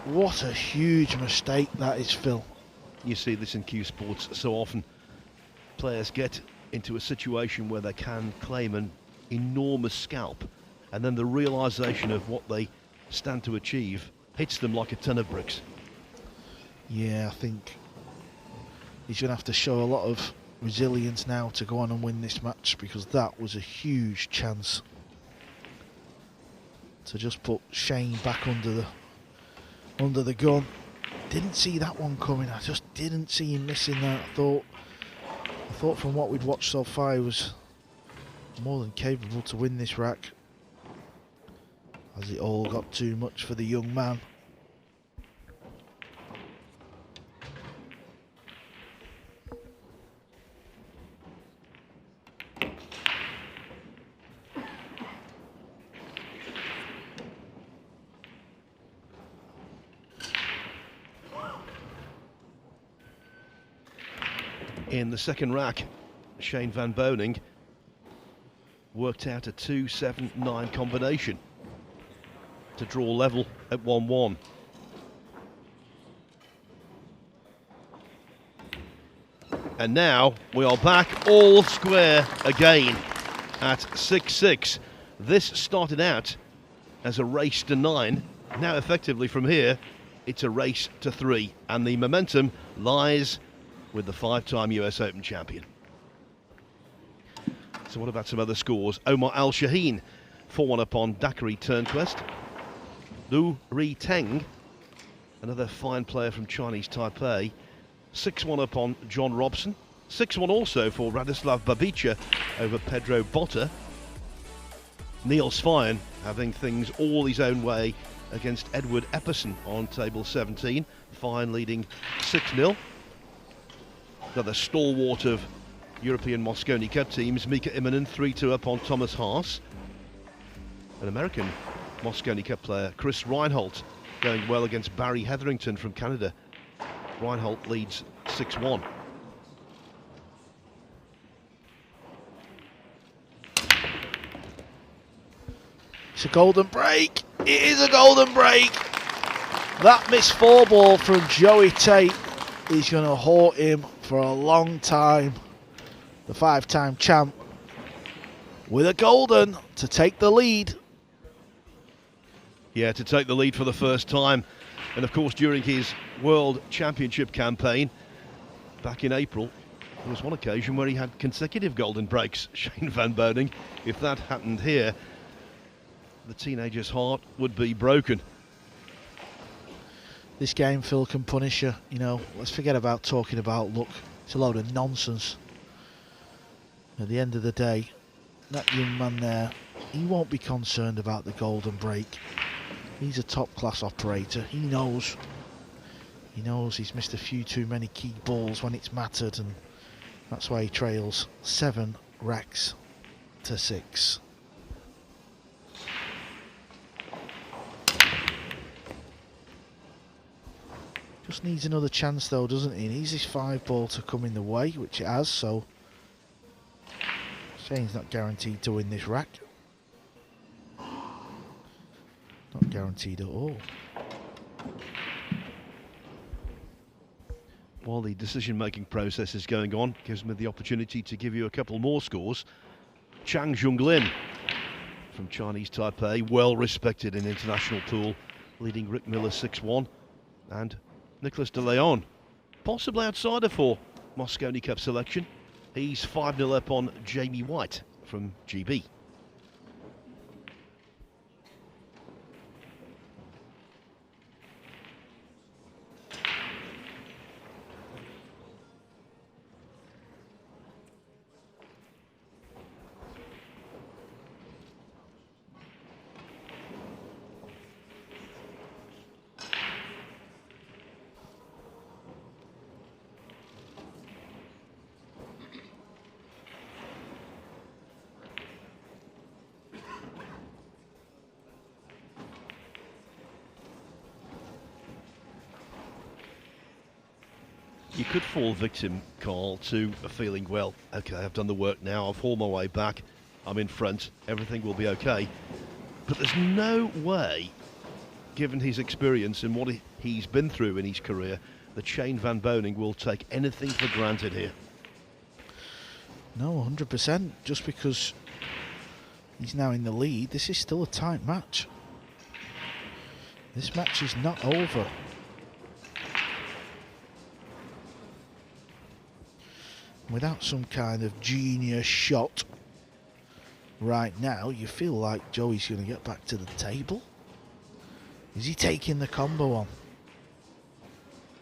What a huge mistake that is, Phil. You see this in Q Sports so often. Players get into a situation where they can claim an enormous scalp, and then the realisation of what they stand to achieve hits them like a ton of bricks. Yeah, I think he's going to have to show a lot of resilience now to go on and win this match, because that was a huge chance to just put Shane back under the gun. Didn't see that one coming. I just didn't see him missing that. I thought from what we'd watched so far, he was more than capable to win this rack, as it all got too much for the young man. In the second rack, Shane van Boening worked out a 2-7-9 combination to draw level at 1-1. And now we are back all square again at 6-6. This started out as a race to 9. Now effectively from here, it's a race to 3. And the momentum lies with the 5-time US Open champion. So what about some other scores? Omar Al Shaheen, 4-1 upon Dakari Turnquest. Lu Ri Teng, another fine player from Chinese Taipei, 6-1 upon John Robson. 6-1 also for Radislav Babica over Pedro Botta. Neil Svein having things all his own way against Edward Epperson on table 17. Fine leading 6-0. Another stalwart of European Mosconi Cup teams, Mika Immonen, 3-2 upon Thomas Haas. An American Mosconi Cup player, Chris Reinhold, going well against Barry Hetherington from Canada. Reinhold leads 6-1. It's a golden break. It is a golden break. That missed 4 ball from Joey Tate is going to haunt him for a long time. The 5-time champ with a golden to take the lead. Yeah, to take the lead for the first time. And of course, during his World Championship campaign back in April, there was one occasion where he had consecutive golden breaks, Shane Van Boening. If that happened here, the teenager's heart would be broken. This game, Phil, can punish you. You know, let's forget about talking about luck. It's a load of nonsense. At the end of the day, that young man there, he won't be concerned about the golden break. He's a top-class operator. He knows he's missed a few too many key balls when it's mattered, and that's why he trails 7 racks to 6. Just needs another chance though, doesn't he? He needs his 5 ball to come in the way, which it has, so Shane's not guaranteed to win this rack. Not guaranteed at all. While the decision-making process is going on, gives me the opportunity to give you a couple more scores. Chang Junglin from Chinese Taipei, well respected in international pool, leading Rick Miller 6-1, and Nicholas de Leon, possibly outsider for Mosconi Cup selection. He's 5-0 up on Jamie White from GB. You could fall victim, Carl, to a feeling, well, okay, I've done the work now, I've hauled my way back, I'm in front, everything will be okay. But there's no way, given his experience and what he's been through in his career, that Shane Van Boening will take anything for granted here. No, 100%. Just because he's now in the lead, this is still a tight match. This match is not over. Without some kind of genius shot right now, you feel like Joey's going to get back to the table. Is he taking the combo on?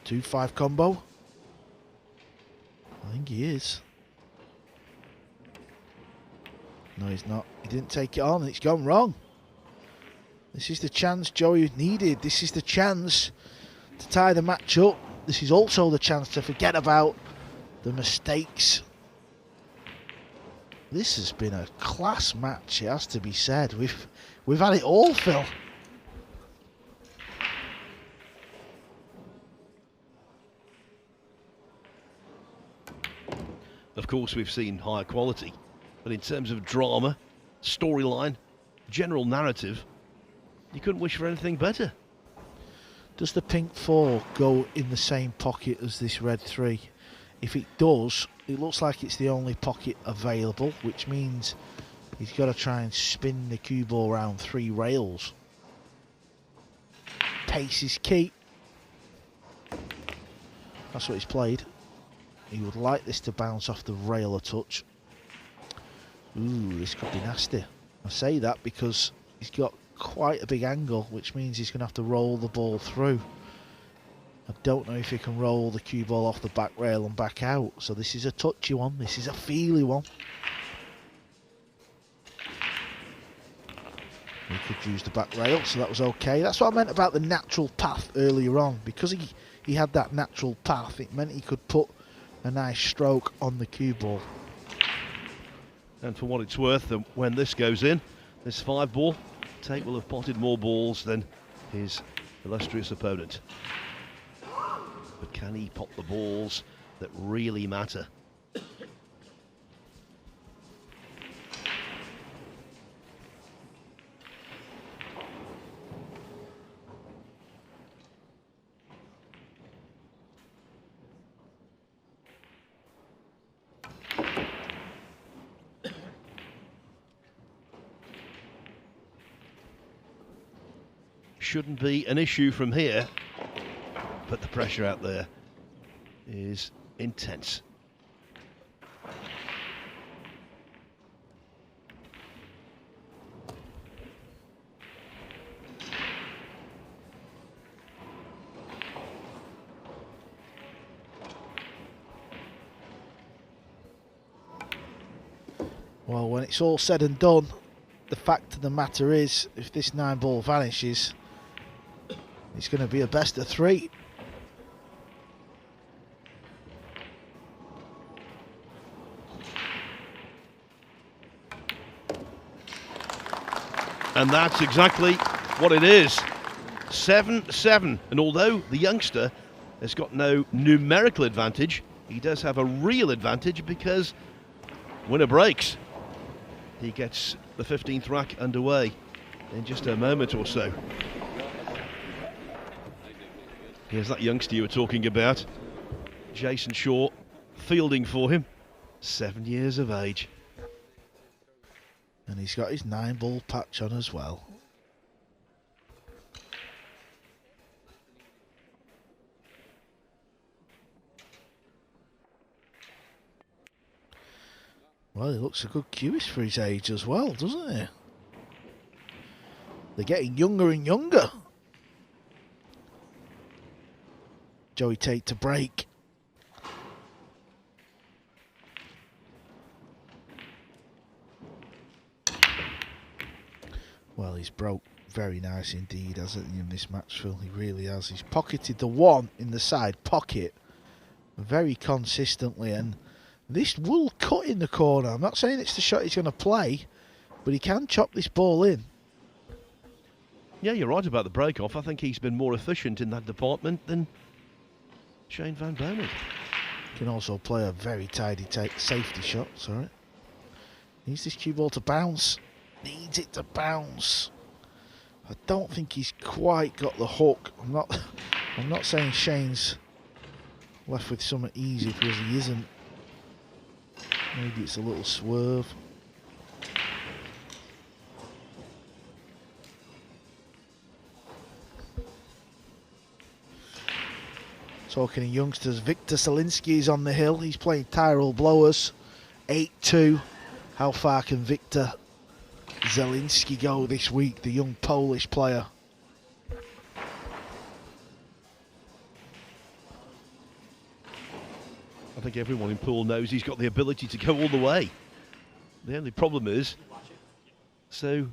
2-5 combo? I think he is. No, he's not. He didn't take it on. It's gone wrong. This is the chance Joey needed. This is the chance to tie the match up. This is also the chance to forget about the mistakes. This has been a class match, it has to be said. We've had it all, Phil. Of course, we've seen higher quality, but in terms of drama, storyline, general narrative, you couldn't wish for anything better. Does the pink 4 go in the same pocket as this red 3? If it does, it looks like it's the only pocket available, which means he's got to try and spin the cue ball around 3 rails. Pace is key. That's what he's played. He would like this to bounce off the rail a touch. Ooh, this could be nasty. I say that because he's got quite a big angle, which means he's going to have to roll the ball through. I don't know if he can roll the cue ball off the back rail and back out. So this is a touchy one. This is a feely one. He could use the back rail, so that was okay. That's what I meant about the natural path earlier on. Because he had that natural path, it meant he could put a nice stroke on the cue ball. And for what it's worth, when this goes in, this 5 ball, Tate will have potted more balls than his illustrious opponent. But can he pot the balls that really matter? shouldn't be an issue from here, but the pressure out there is intense. Well, when it's all said and done, the fact of the matter is, if this 9-ball vanishes, it's going to be a best of 3. And that's exactly what it is. 7-7. And although the youngster has got no numerical advantage, he does have a real advantage because winner breaks. He gets the 15th rack underway in just a moment or so. Here's that youngster you were talking about, Jason Shaw, fielding for him, 7 years of age. And he's got his 9-ball patch on as well. Well, he looks a good cubist for his age as well, doesn't he? They're getting younger and younger. Joey Tate to break. Well, he's broke very nice indeed, hasn't he, in this match, Phil? He really has. He's pocketed the one in the side pocket very consistently, and this will cut in the corner. I'm not saying it's the shot he's going to play, but he can chop this ball in. Yeah, you're right about the break-off. I think he's been more efficient in that department than Shane van Boening. Can also play a very tidy safety shot, sorry. Needs this cue ball to bounce. Needs it to bounce. I don't think he's quite got the hook. I'm not saying Shane's left with something easy, because he isn't. Maybe it's a little swerve. Talking of youngsters, Victor Selinski is on the hill. He's playing Tyrell Blowers. 8-2. How far can Victor Zelinski go this week, the young Polish player? I think everyone in pool knows he's got the ability to go all the way. The only problem is, so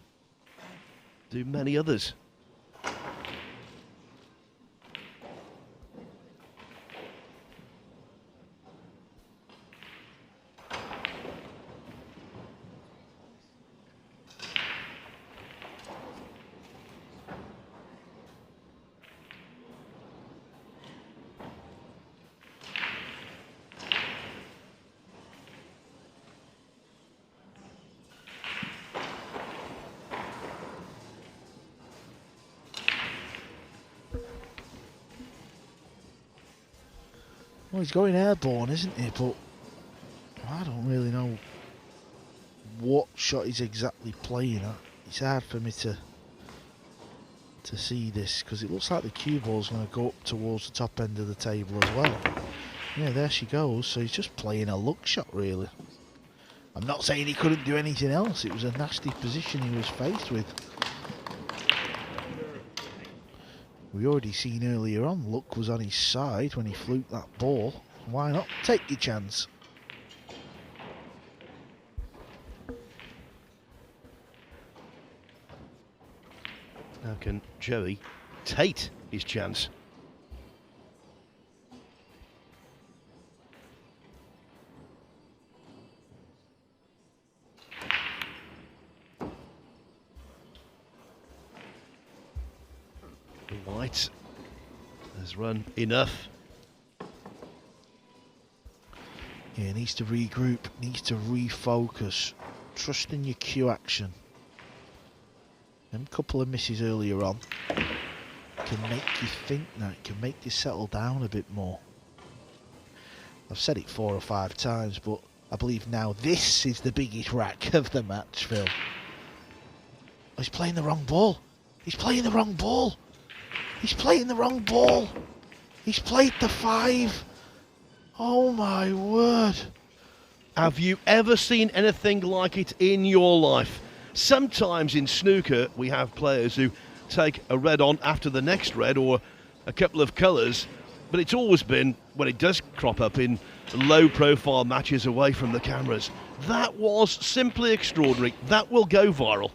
do many others. Well, he's going airborne, isn't he? But I don't really know what shot he's exactly playing at. It's hard for me to see this, because it looks like the cue ball's going to go up towards the top end of the table as well. Yeah, there she goes. So he's just playing a look shot, really. I'm not saying he couldn't do anything else. It was a nasty position he was faced with. We already seen earlier on, luck was on his side when he fluked that ball. Why not take your chance? Now can Joey Tate his chance? White has run enough. Yeah, needs to regroup, needs to refocus. Trust in your cue action. Them couple of misses earlier on can make you think that, can make you settle down a bit more. I've said it 4 or 5 times, but I believe now this is the biggest rack of the match, Phil. Oh, he's playing the wrong ball. He's playing the wrong ball. He's playing the wrong ball. He's played the 5. Oh my word. Have you ever seen anything like it in your life? Sometimes in snooker we have players who take a red on after the next red or a couple of colours, but it's always been when it does crop up in low profile matches away from the cameras. That was simply extraordinary. That will go viral.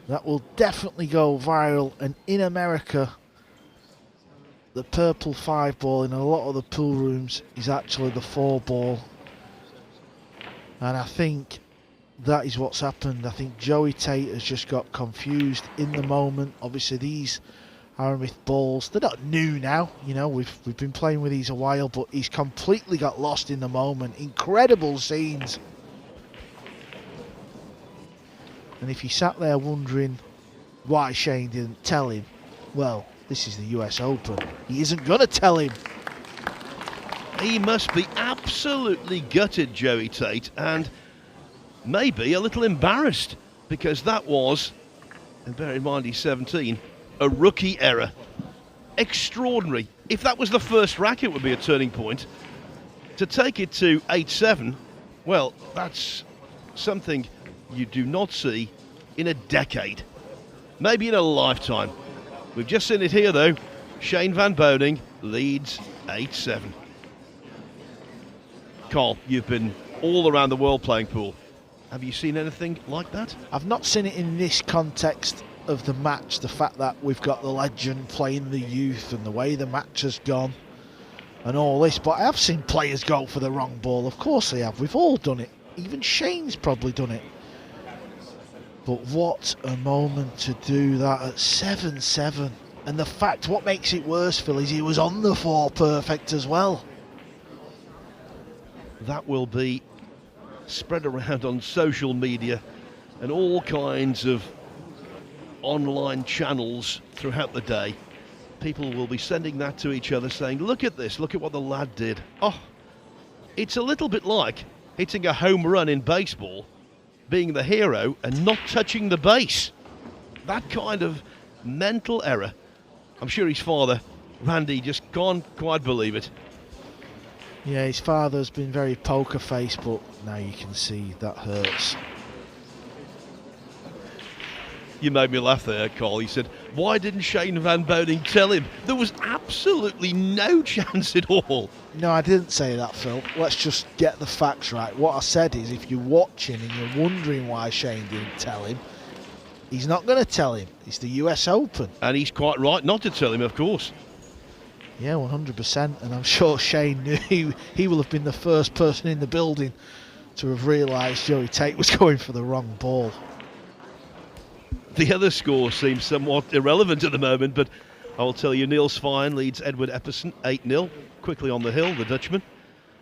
That will definitely go viral, and in America the purple 5 ball in a lot of the pool rooms is actually the 4 ball, and I think that is what's happened. I think Joey Tate has just got confused in the moment. Obviously these Aramith balls, they're not new now, you know, we've been playing with these a while, but he's completely got lost in the moment. Incredible scenes. And if you sat there wondering why Shane didn't tell him, well, this is the US Open. He isn't going to tell him. He must be absolutely gutted, Joey Tate, and maybe a little embarrassed, because that was, and bear in mind he's 17, a rookie error. Extraordinary. If that was the first rack, it would be a turning point. To take it to 8-7, well, that's something you do not see in a decade, maybe in a lifetime. We've just seen it here though. Shane van Boening leads 8-7. Carl, you've been all around the world playing pool. Have you seen anything like that? I've not seen it in this context of the match, the fact that we've got the legend playing the youth and the way the match has gone and all this, but I have seen players go for the wrong ball. Of course they have. We've all done it. Even Shane's probably done it. But what a moment to do that at 7-7. And the fact, what makes it worse, Phil, is he was on the 4 perfect as well. That will be spread around on social media and all kinds of online channels throughout the day. People will be sending that to each other saying, look at this, look at what the lad did. Oh, it's a little bit like hitting a home run in baseball, being the hero and not touching the base. That kind of mental error. I'm sure his father, Randy, just can't quite believe it. Yeah, his father's been very poker faced, but now you can see that hurts. You made me laugh there, Carl. He said, why didn't Shane van Boening tell him? There was absolutely no chance at all. No, I didn't say that, Phil. Let's just get the facts right. What I said is, if you're watching and you're wondering why Shane didn't tell him, he's not going to tell him. It's the US Open. And he's quite right not to tell him, of course. Yeah, 100%. And I'm sure Shane knew he will have been the first person in the building to have realised Joey Tate was going for the wrong ball. The other score seems somewhat irrelevant at the moment, but I will tell you, Niels Fine leads Edward Epperson 8-0, quickly on the hill, the Dutchman.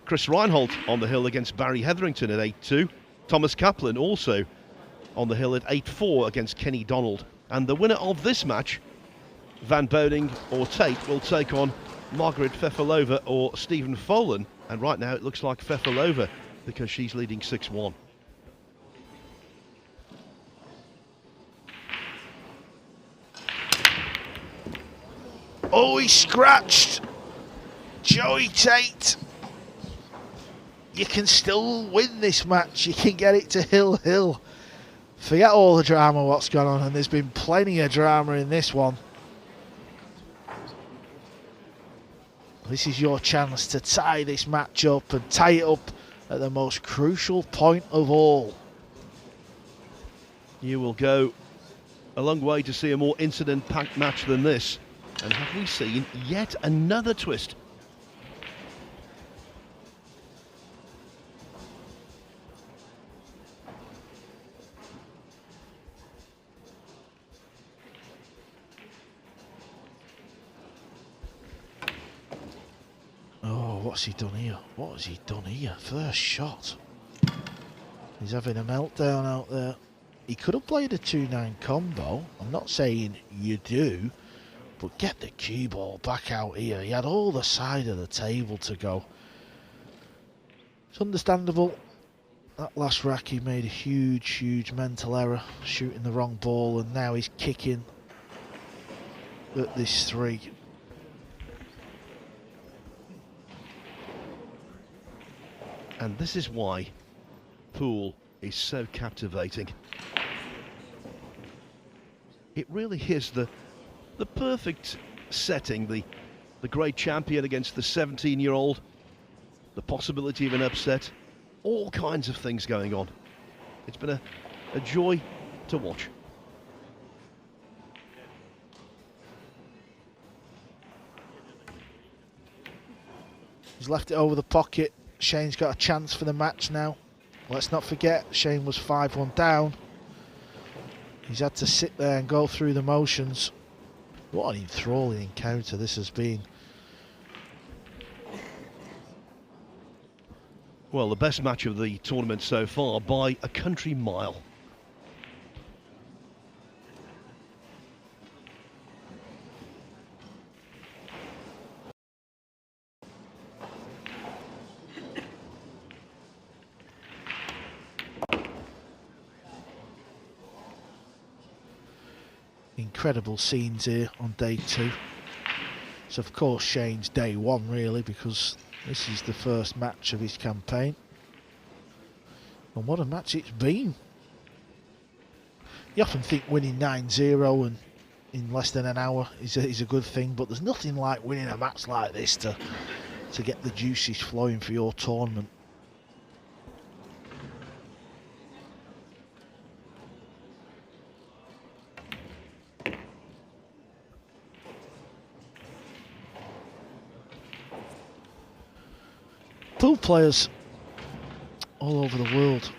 Chris Reinhold on the hill against Barry Hetherington at 8-2. Thomas Kaplan also on the hill at 8-4 against Kenny Donald. And the winner of this match, Van Boening or Tate, will take on Margaret Fefalova or Stephen Folan. And right now it looks like Fefalova because she's leading 6-1. Oh, he scratched. Joey Tate. You can still win this match. You can get it to Hill. Forget all the drama what's gone on, and there's been plenty of drama in this one. This is your chance to tie this match up and tie it up at the most crucial point of all. You will go a long way to see a more incident-packed match than this. And have we seen yet another twist? Oh, what's he done here? What has he done here? First shot. He's having a meltdown out there. He could have played a 2-9 combo. I'm not saying you do. But get the cue ball back out here. He had all the side of the table to go. It's understandable. That last rack he made a huge mental error, shooting the wrong ball, and now he's kicking at this 3. And this is why pool is so captivating. It really is the perfect setting, the great champion against the 17-year-old, the possibility of an upset, all kinds of things going on. It's been a joy to watch. He's left it over the pocket. Shane's got a chance for the match now. Let's not forget, Shane was 5-1 down. He's had to sit there and go through the motions. What an enthralling encounter this has been. Well, the best match of the tournament so far by a country mile. Incredible scenes here on day 2. So of course Shane's day 1 really, because this is the first match of his campaign. And what a match it's been. You often think winning 9-0 and in less than an hour is a good thing, but there's nothing like winning a match like this to get the juices flowing for your tournament. Pool players all over the world,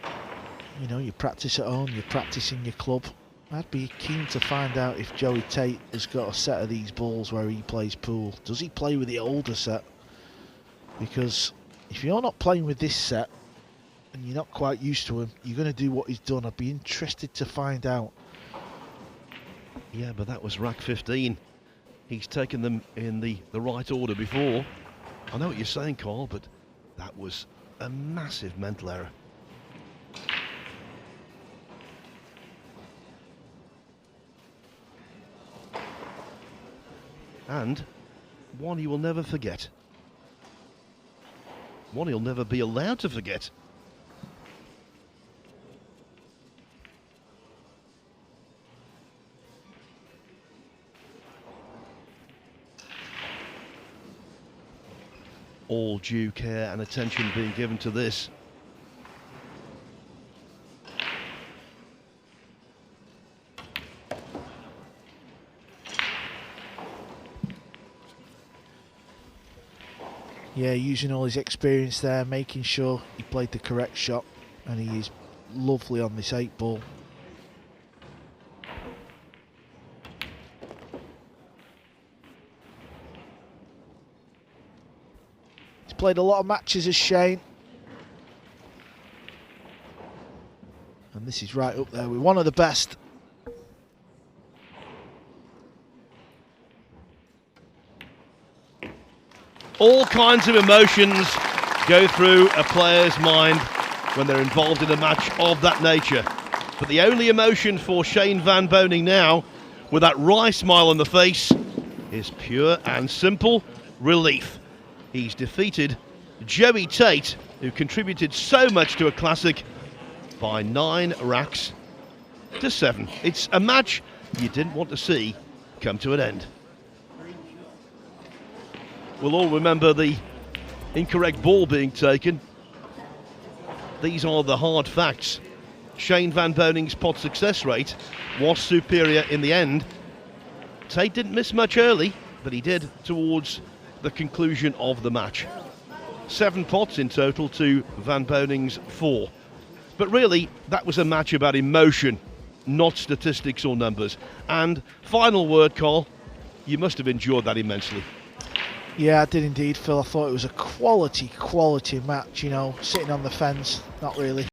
you know, you practice at home, you practice in your club. I'd be keen to find out if Joey Tate has got a set of these balls where he plays pool. Does he play with the older set? Because if you're not playing with this set and you're not quite used to him, you're going to do what he's done. I'd be interested to find out. Yeah, but that was rack 15. He's taken them in the right order before. I know what you're saying, Carl, but that was a massive mental error. And one he will never forget. One he'll never be allowed to forget. All due care and attention being given to this. Yeah, using all his experience there, making sure he played the correct shot, and he is lovely on this 8 ball. He's played a lot of matches as Shane, and this is right up there with one of the best. All kinds of emotions go through a player's mind when they're involved in a match of that nature. But the only emotion for Shane Van Boening now, with that wry smile on the face, is pure and simple relief. He's defeated Joey Tate, who contributed so much to a classic, by 9 racks to 7. It's a match you didn't want to see come to an end. We'll all remember the incorrect ball being taken. These are the hard facts. Shane Van Boning's pot success rate was superior in the end. Tate didn't miss much early, but he did towards the conclusion of the match. 7 pots in total to Van Boning's 4. But really, that was a match about emotion, not statistics or numbers. And final word, Carl, you must have enjoyed that immensely. Yeah, I did indeed, Phil. I thought it was a quality match, you know, sitting on the fence. Not really.